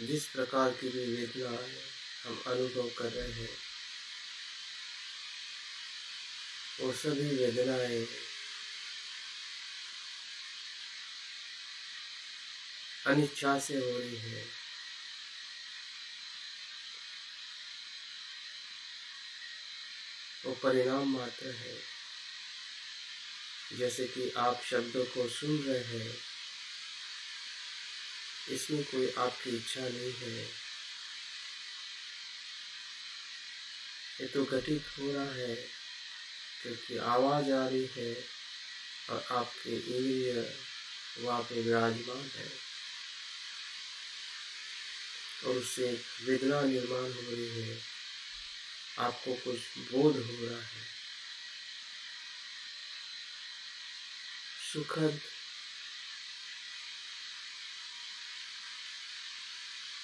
S1: जिस प्रकार की भी वेदनाएं हम अनुभव कर रहे हैं, वो सभी वेदनाएं अनिच्छा से हो रही है। वो परिणाम मात्र है। जैसे कि आप शब्दों को सुन रहे हैं, इसमें कोई आपकी इच्छा नहीं है, ये तो घटित हो रहा है क्योंकि आवाज आ रही है और आपके इंद्रिय वहाँ पे विराजमान है और उससे वेदना निर्माण हो रही है। आपको कुछ बोध हो रहा है, सुखद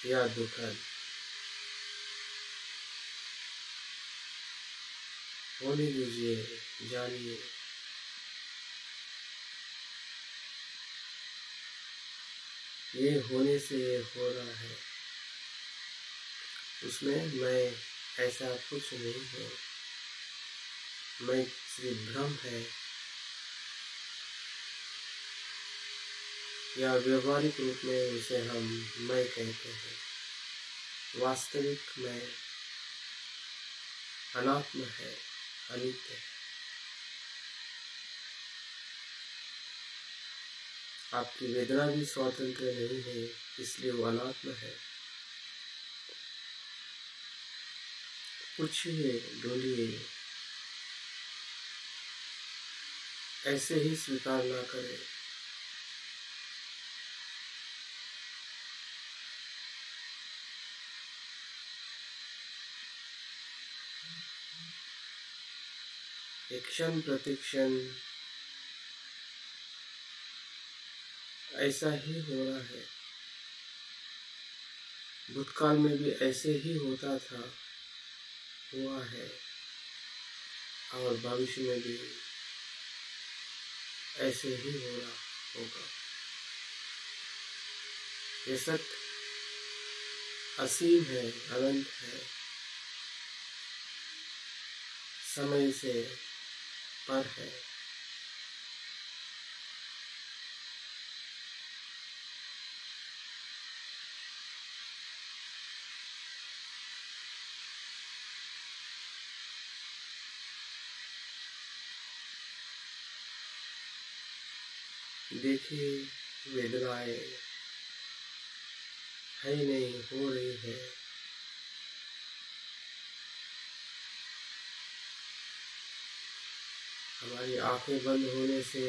S1: या दुखद, होने दीजिए, जानिए। ये होने से ये हो रहा है, उसमें मैं ऐसा कुछ नहीं हूँ, मैं सिर्फ भ्रम है या व्यवहारिक रूप में उसे हम मैं कहते हैं। वास्तविक मैं अनात्म है, अनित्य है। आपकी वेदना भी स्वतंत्र नहीं है, इसलिए वो अनात्म है। पूछिए, ढूंढिए, ऐसे ही स्वीकार ना करें। एक क्षण प्रतिक्षण ऐसा ही हो रहा है। भूतकाल में भी ऐसे ही होता था, हुआ है, और भविष्य में भी ऐसे ही हो रहा होगा। ये सत्य असीम है, अनंत है, समय से पर है। देखिए, वेदनाएं है नहीं, हो रही है। हमारी आंखें बंद होने से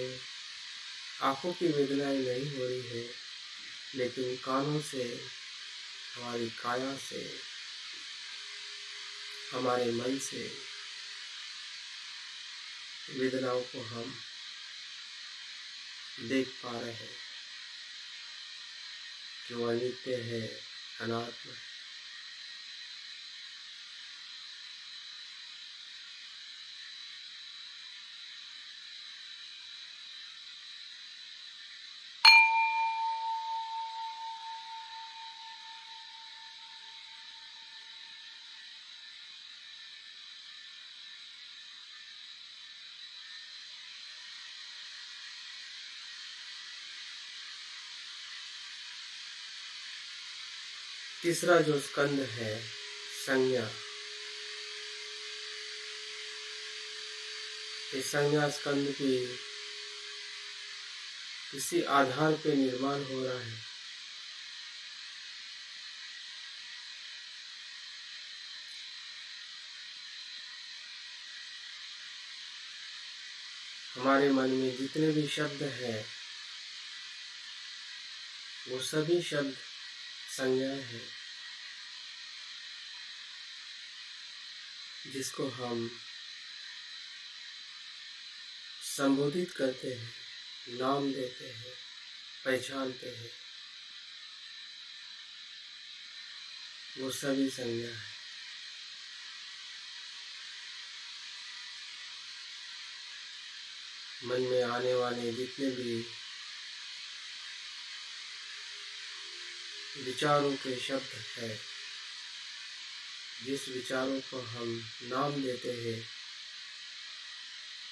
S1: आंखों की वेदनाएं नहीं हो रही है, लेकिन कानों से, हमारी काया से, हमारे मन से वेदनाओं को हम देख पा रहे हैं कि वो अनित्य है, अनात्म है। तीसरा जो स्कंद है, संज्ञा, इस संज्ञा स्कंद की किसी आधार पे निर्माण हो रहा है। हमारे मन में जितने भी शब्द हैं, वो सभी शब्द संज्ञाएं हैं, जिसको हम संबोधित करते हैं, नाम देते हैं, पहचानते हैं। वो सभी संज्ञा है। मन में आने वाले जितने भी विचारों के शब्द है, जिस विचारों को हम नाम देते हैं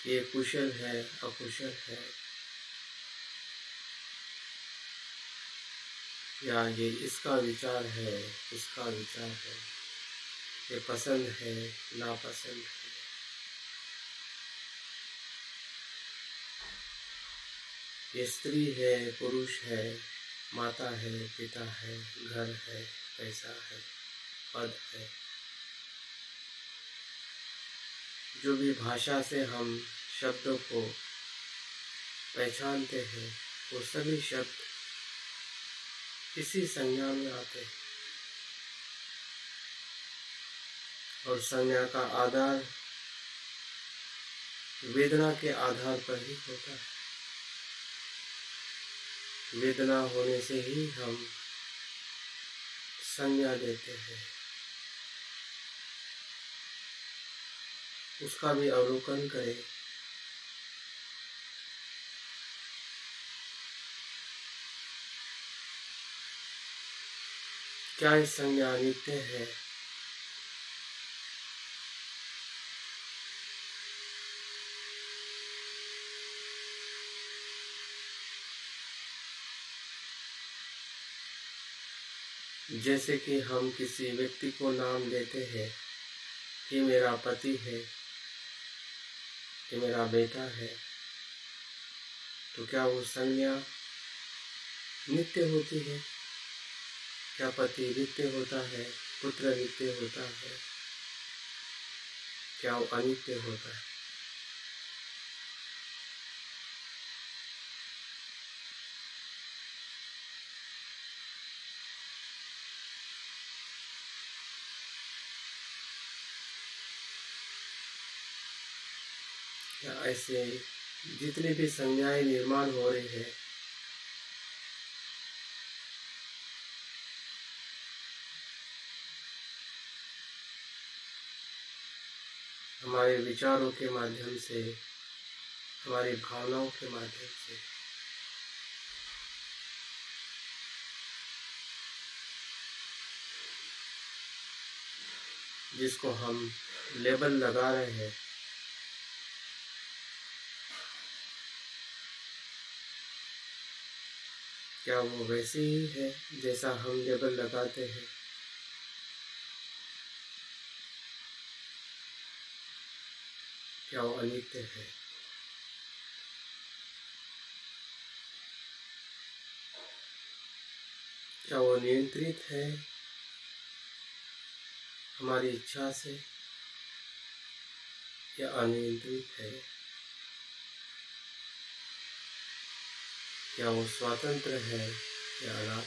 S1: कि ये कुशल है, अकुशल है, या ये इसका विचार है, उसका विचार है, ये पसंद है, नापसंद है, ये स्त्री है, पुरुष है, माता है, पिता है, घर है, पैसा है, पद है, जो भी भाषा से हम शब्दों को पहचानते हैं, वो सभी शब्द इसी संज्ञा में आते हैं। और संज्ञा का आधार वेदना के आधार पर ही होता है। वेदना होने से ही हम संज्ञा देते हैं। उसका भी अवलोकन करें। क्या ये संज्ञा नित्य है? जैसे कि हम किसी व्यक्ति को नाम देते हैं कि मेरा पति है, कि मेरा बेटा है, तो क्या वो संज्ञा नित्य होती है? क्या पति नित्य होता है? पुत्र नित्य होता है? क्या वो अनित्य होता है? क्या ऐसे जितनी भी संज्ञाएं निर्माण हो रही है, हमारे विचारों के माध्यम से, हमारी भावनाओं के माध्यम से, जिसको हम लेबल लगा रहे हैं, क्या वो वैसे ही है जैसा हम लेबल लगाते हैं? क्या वो अनित्य है? क्या वो नियंत्रित है हमारी इच्छा से, या अनियंत्रित है? क्या वो स्वतंत्र है या अनाथ?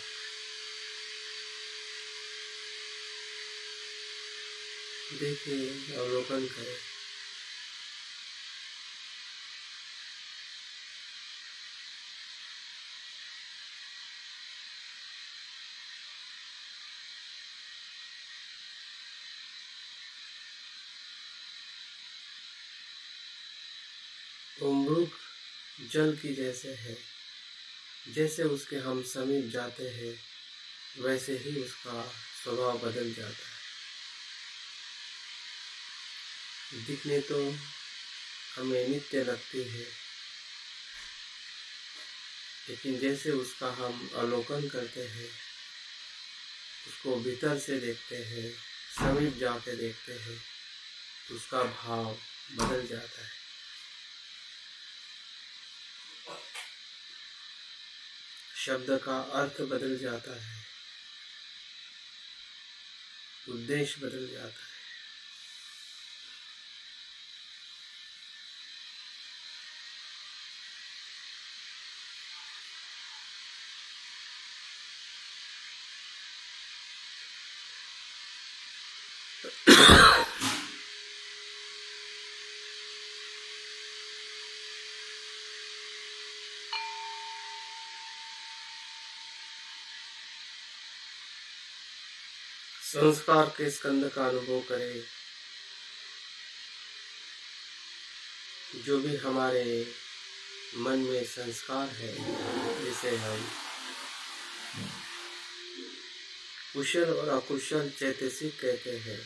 S1: देखिए, अवलोकन करें। उम्रुक जल की जैसे है, जैसे उसके हम समीप जाते हैं वैसे ही उसका स्वभाव बदल जाता है। दिखने तो हमें नित्य लगती है, लेकिन जैसे उसका हम अवलोकन करते हैं, उसको भीतर से देखते हैं, समीप जाके देखते हैं, तो उसका भाव बदल जाता है। शब्द का अर्थ बदल जाता है, उद्देश्य बदल जाता है। संस्कार के स्कंद का अनुभव करें। जो भी हमारे मन में संस्कार है, जिसे हम कुशल और अकुशल चैतसिक कहते हैं,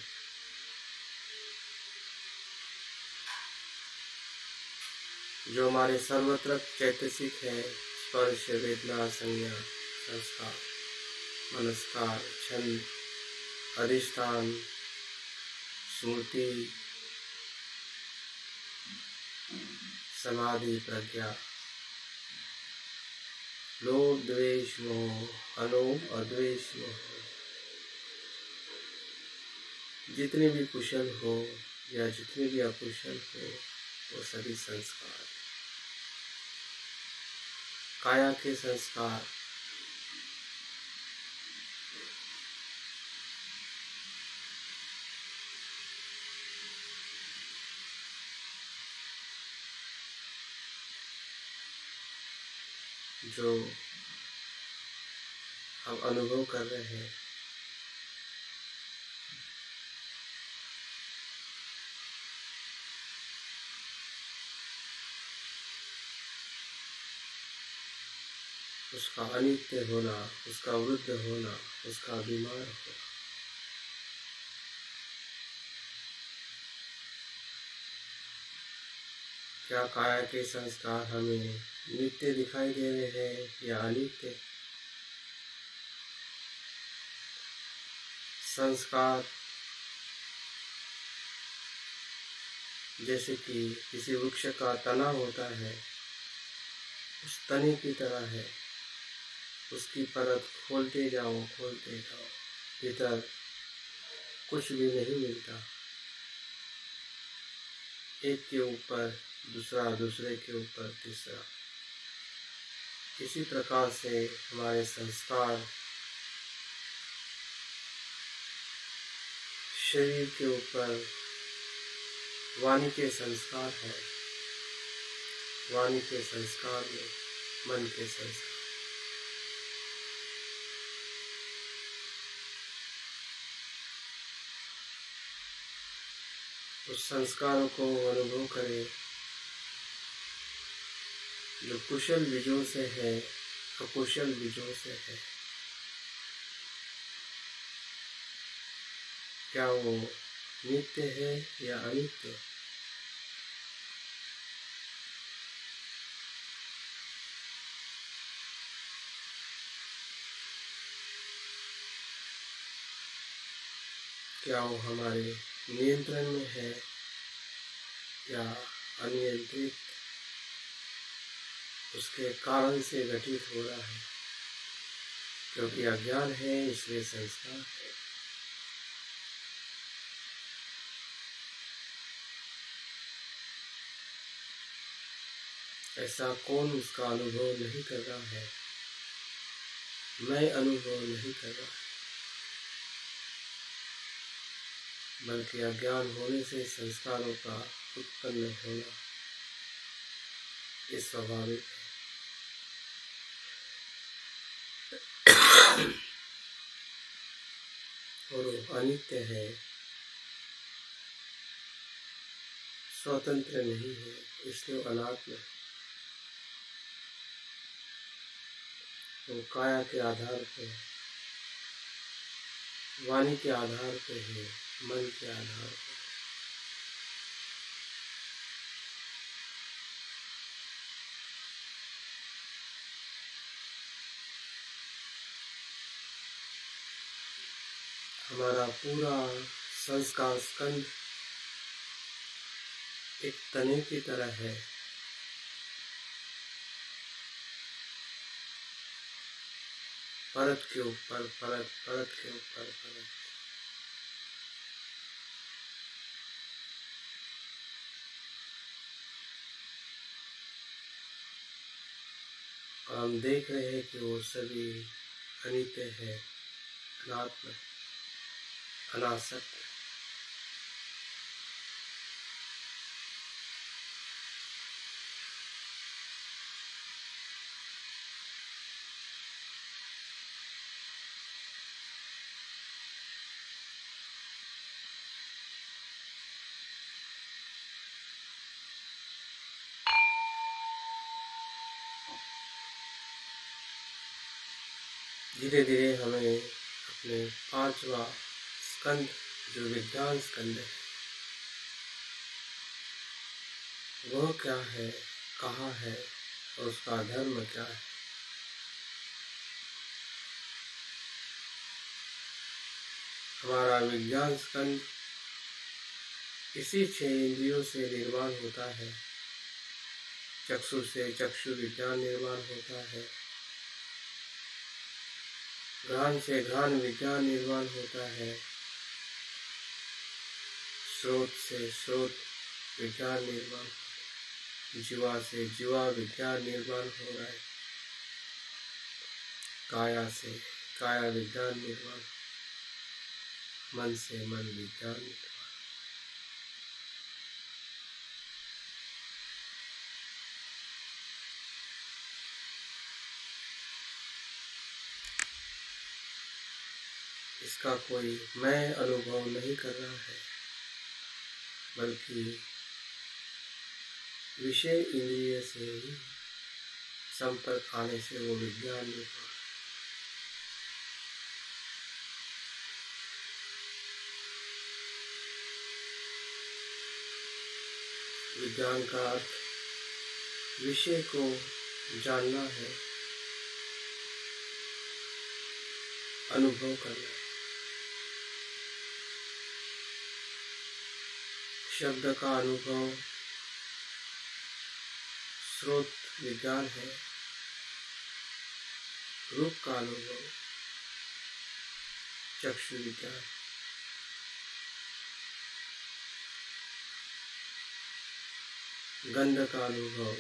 S1: जो हमारे सर्वत्र चैतसिक है, स्पर्श, वेदना, संज्ञा, संस्कार, मनस्कार, छंद, अधिष्ठान, स्मृति, समाधि, प्रज्ञा, लोभ, द्वेष, मोह, अलोभ, अद्वेष, मोह, जितने भी कुशल हो या जितने भी अकुशल हो, वो सभी संस्कार, काया के संस्कार, जो हम अनुभव कर रहे हैं, उसका अनित्य होना, उसका वृद्ध होना, उसका बीमार होना, क्या काया के संस्कार हमें नित्य दिखाई दे रहे हैं या अनित्य? संस्कार जैसे कि किसी वृक्ष का तना होता है, उस तने की तरह है। उसकी परत खोलते जाओ, भीतर कुछ भी नहीं मिलता। एक के ऊपर दूसरा, दूसरे के ऊपर तीसरा। इसी प्रकार से हमारे संस्कार शरीर के ऊपर वाणी के संस्कार है, वाणी के संस्कार में मन के संस्कार। उस संस्कारों को अनुभव करें जो कुशल बीजों से है, अकुशल बीजों से है। क्या वो नित्य है या अनित्य? क्या वो हमारे नियंत्रण में है या अनियंत्रित उसके कारण से घटित हो रहा है? क्योंकि अज्ञान है, इसलिए संस्कार है। ऐसा कौन उसका अनुभव नहीं कर रहा है? मैं अनुभव नहीं कर रहा, बल्कि अज्ञान होने से संस्कारों का उत्पन्न होना ये स्वाभाविक है। और वो अनित्य है, स्वतंत्र नहीं है, इसलिए वो अनात्म है। वो काया के आधार पे, वाणी के आधार पे है, मन के आधार पे। हमारा पूरा संस्कार स्कंद एक तने की तरह है। परत के ऊपर परत, परत के ऊपर परत। और हम देख रहे हैं कि वो सभी अनित्य है, अनात्म, अनासक्त। धीरे धीरे हमें अपने पांचवा स्कंद, जो विज्ञान स्कंद है, वह क्या है, कहाँ है और उसका धर्म क्या है, हमारा विज्ञान स्कंद इसी 6 इंद्रियों से निर्माण होता है। चक्षु से चक्षु विज्ञान निर्माण होता है, घ्राण से घ्राण विज्ञान निर्माण होता है, स्रोत से स्रोत विज्ञान निर्माण, जीवा से जीवा विज्ञान निर्माण हो रहा है, काया से काया विज्ञान निर्माण, मन से मन विज्ञान निर्माण। इसका कोई मैं अनुभव नहीं कर रहा है, बल्कि विषय इंद्रिय से ही संपर्क आने से वो विज्ञान निर्माण। विज्ञान का अर्थ विषय को जानना है, अनुभव करना है। शब्द का अनुभव स्रोत विज्ञान है, रूप का अनुभव चक्षु विज्ञान, गंध का अनुभव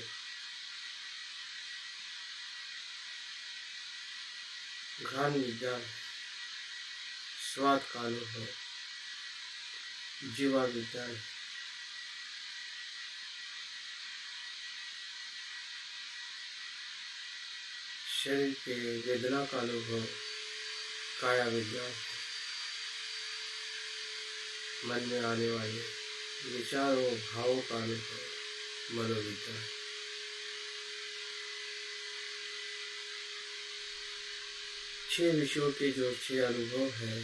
S1: घ्राण विज्ञान है, स्वाद का अनुभव जीवा विज्ञान है, शरीर के वेदना का अनुभव काया विज्ञान है, मन में आने वाले विचारों भावों का अनुभव मनोविज्ञान। छह विषयों के जो 6 अनुभव है,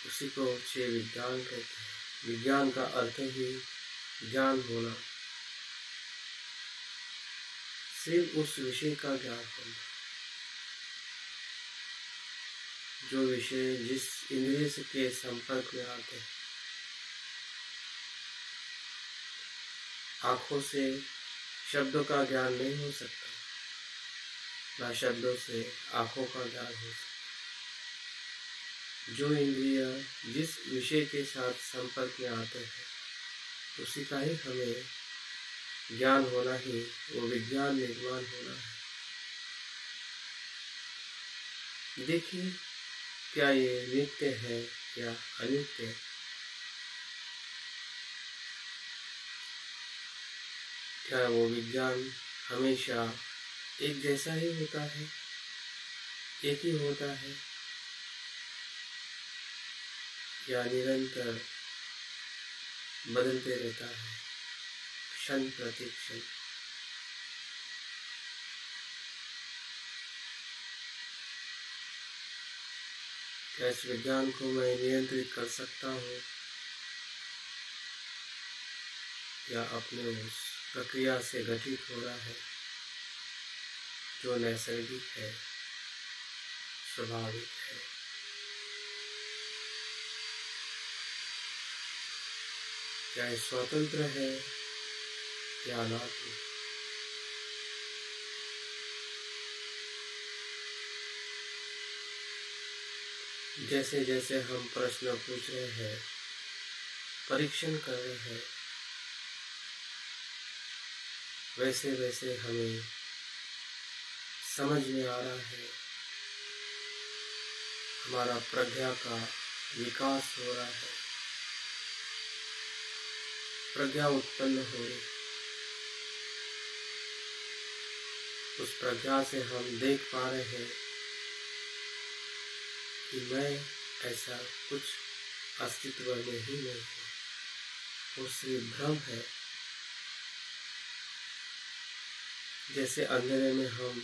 S1: उसी को 6 विज्ञान कहते हैं। विज्ञान का अर्थ ही ज्ञान होना, सिर्फ उस विषय का ज्ञान होना, जो विषय जिस इंद्रिय के संपर्क में आते हैं। आँखों से शब्दों का ज्ञान नहीं हो सकता, ना शब्दों से आँखों का ज्ञान हो सकता। जो इंद्रिय जिस विषय के साथ संपर्क में आते हैं, उसी का ही हमें ज्ञान होना ही वो विज्ञान निर्माण होना है। देखिए, क्या ये नित्य है या अनित्य? क्या वो विज्ञान हमेशा एक जैसा ही होता है, एक ही होता है, या निरंतर बदलते रहता है क्षण प्रति क्षण? क्या इस विज्ञान को मैं नियंत्रित कर सकता हूँ, या अपने उस प्रक्रिया से घटित हो रहा है जो नैसर्गिक है, स्वाभाविक है? क्या ये स्वतंत्र है या अनात्म? जैसे जैसे हम प्रश्न पूछ रहे हैं, परीक्षण कर रहे हैं, वैसे वैसे हमें समझ में आ रहा है, हमारा प्रज्ञा का विकास हो रहा है, प्रज्ञा उत्पन्न हो रही। उस प्रज्ञा से हम देख पा रहे हैं कि मैं ऐसा कुछ अस्तित्व में ही नहीं हूँ, वो सिर्फ भ्रम है। जैसे अंधेरे में हम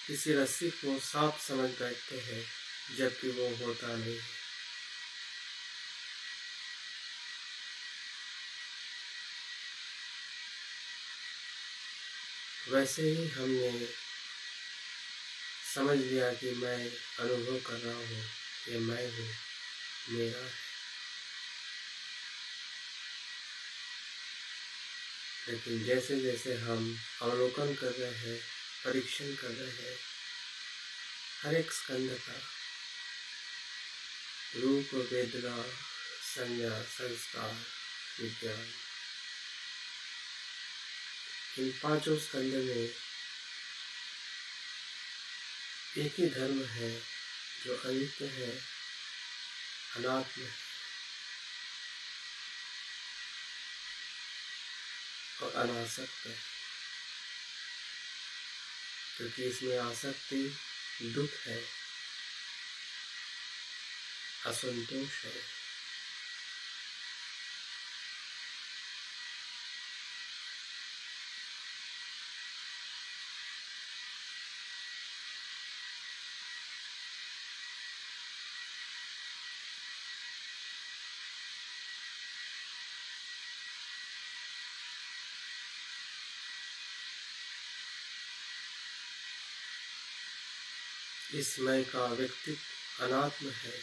S1: किसी रस्सी को सांप समझ बैठते हैं, जबकि वो होता नहीं है। वैसे ही हमने समझ लिया कि मैं अनुभव कर रहा हूँ, ये मैं हूँ, मेरा है। लेकिन जैसे जैसे हम अवलोकन कर रहे हैं, परीक्षण कर रहे हैं हर एक स्कंद का, रूप, वेदना, संज्ञा, संस्कार, विज्ञान, इन पांचों स्कंद में एक ही धर्म है जो अनित्य है, अनात्म है और अनासक्त है। क्योंकि इसमें आसक्ति दुख है, असंतोष है। इस मैं का व्यक्तित्व अनात्म है।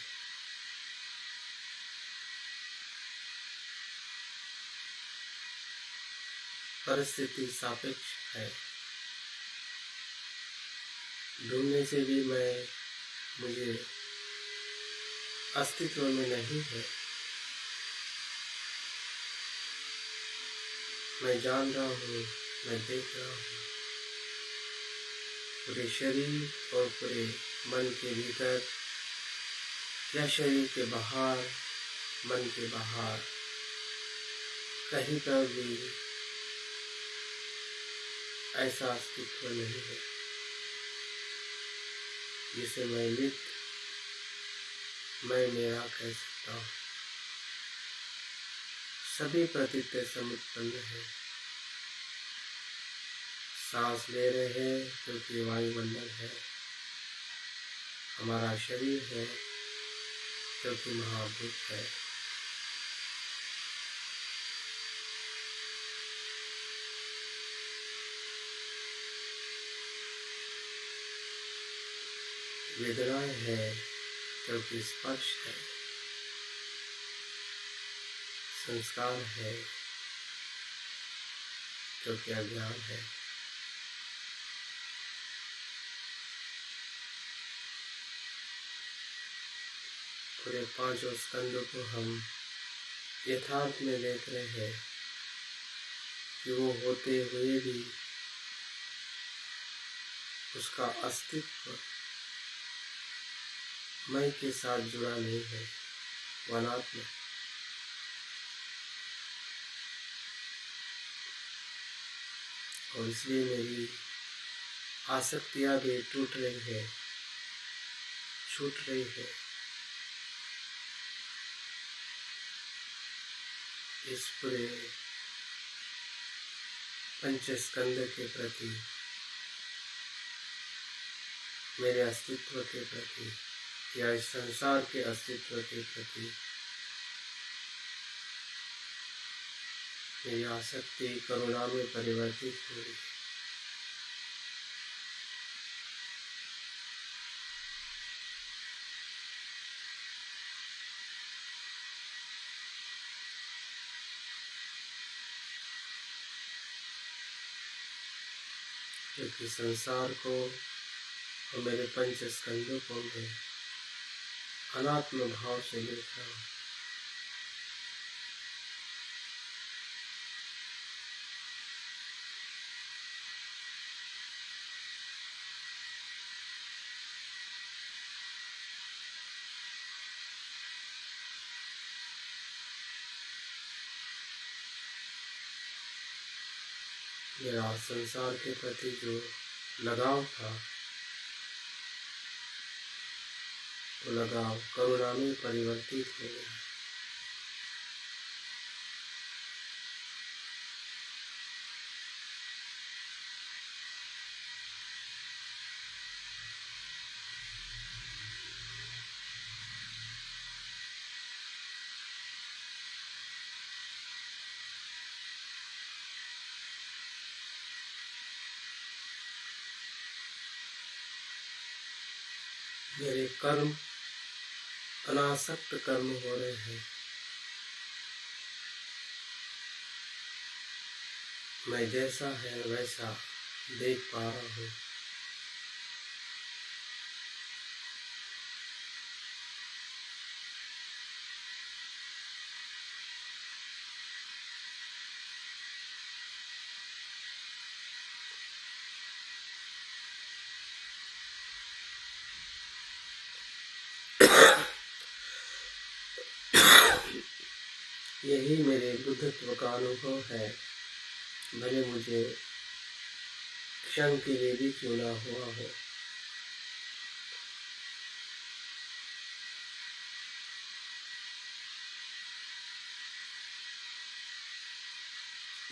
S1: परिस्थिति सापेक्ष है। ढूंढने से भी मैं मुझे अस्तित्व में नहीं है। मैं जान रहा हूँ, मैं देख रहा हूँ। पूरे शरीर और पूरे मन के भीतर या शरीर के बाहर, मन के बाहर, कहीं पर भी ऐसा अस्तित्व नहीं है जिसे मैं नित्य, मैं मेरा कह सकता हूँ। सभी प्रतीत समुत्पन्न है। सांस ले रहे हैं क्योंकि वायुमंडल है। हमारा शरीर है क्योंकि महाभूत है। वेदनाएं है क्योंकि स्पर्श है। संस्कार है क्योंकि अज्ञान है। पूरे पांचों स्कंदों को हम यथार्थ में देख रहे हैं कि वो होते हुए भी उसका अस्तित्व मैं के साथ जुड़ा नहीं है, वनात्म। और इसलिए मेरी आसक्तियां भी टूट रही है, छूट रही है। इस पूरे पंचस्कंद के प्रति, मेरे अस्तित्व के प्रति या इस संसार के अस्तित्व के प्रति मेरी आसक्ति करुणा में परिवर्तित हो रही है। क्योंकि संसार को और मेरे पंच स्कंदों को मैं अनात्म भाव से देख रहा हूँ। मेरा संसार के प्रति जो लगाव था, वो लगाव करुणा में परिवर्तित हो गया। मेरे कर्म अनासक्त कर्म हो रहे हैं। मैं जैसा है वैसा देख पा रहा हूँ। यही मेरे बुद्धत्व का अनुभव है, भले मुझे क्षण के लिए भी क्यों ना हुआ हो।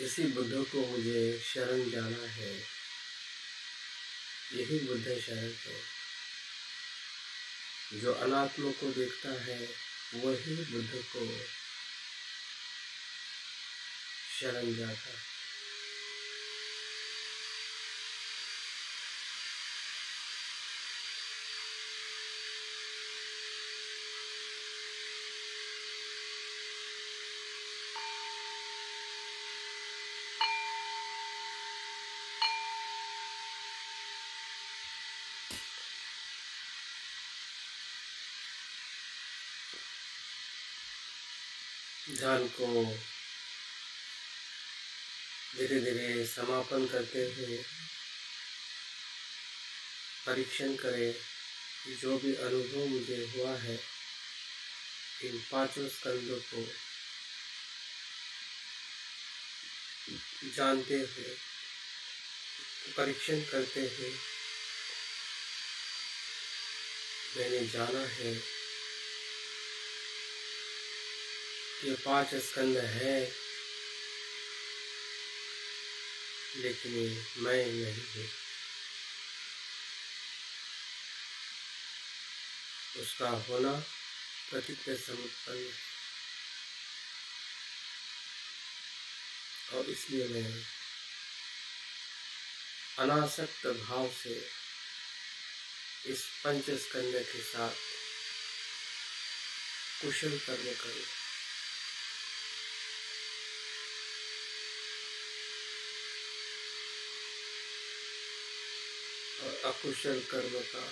S1: इसी बुद्ध को मुझे शरण जाना है। यही बुद्ध शरण है। जो अनात्म को देखता है वही बुद्ध को शरण जाता है। ध्यान को धीरे धीरे समापन करते हुए परीक्षण करें, जो भी अनुभव मुझे हुआ है इन पांचों स्कंदों को जानते हुए, परीक्षण करते हुए मैंने जाना है ये पांच स्कंद है, लेकिन मैं नहीं हूँ। उसका होना प्रतिज्ञा समुत्पन्न है, और इसलिए मैं अनासक्त भाव से इस पंच स्कंद के साथ कुशल कर्म करूँ। और अकुशल कर्म का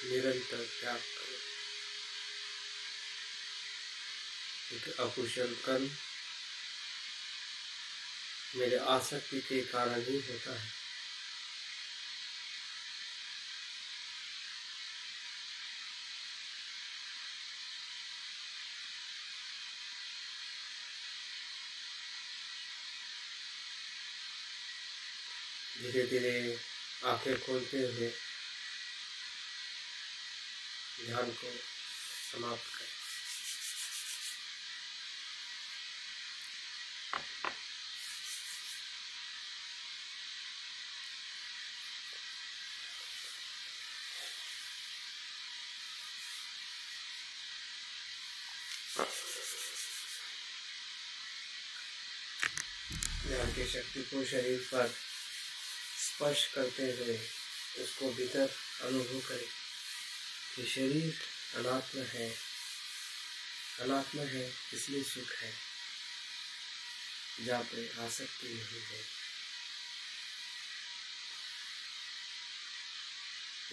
S1: निरंतर त्याग करूँ, क्योंकि अकुशल कर्म मेरे आसक्ति के कारण ही होता है। धीरे धीरे आंखें खोलते हुए ध्यान को समाप्त करें। ध्यान की शक्ति को शरीर पर स्पर्श करते हुए उसको भीतर अनुभव करें कि शरीर अनात्म है। अनात्म है इसलिए सुख है, जहाँ पे आसक्ति नहीं है।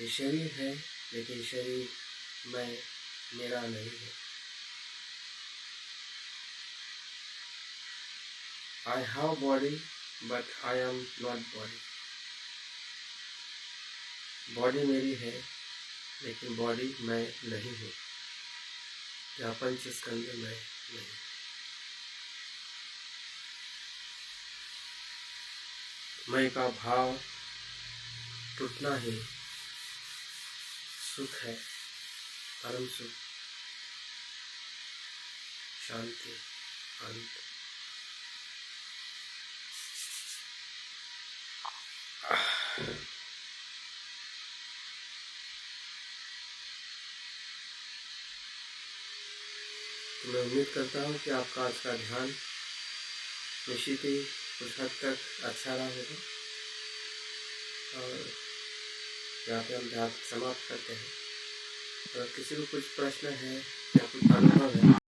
S1: ये शरीर है, लेकिन शरीर मैं मेरा नहीं है। I have body, but I am not body. Body मेरी है, लेकिन बॉडी मैं नहीं हूँ। जहाँ पंच स्कंद मैं नहीं। मैं का भाव टूटना ही सुख है, परम सुख, शांति, अंत। तो मैं उम्मीद करता हूँ कि आपका आज का ध्यान निश्चित ही कुछ हद तक अच्छा रहा होगा। और यहाँ पे हम ध्यान समाप्त करते हैं। किसी को कुछ प्रश्न है या कुछ अनुभव है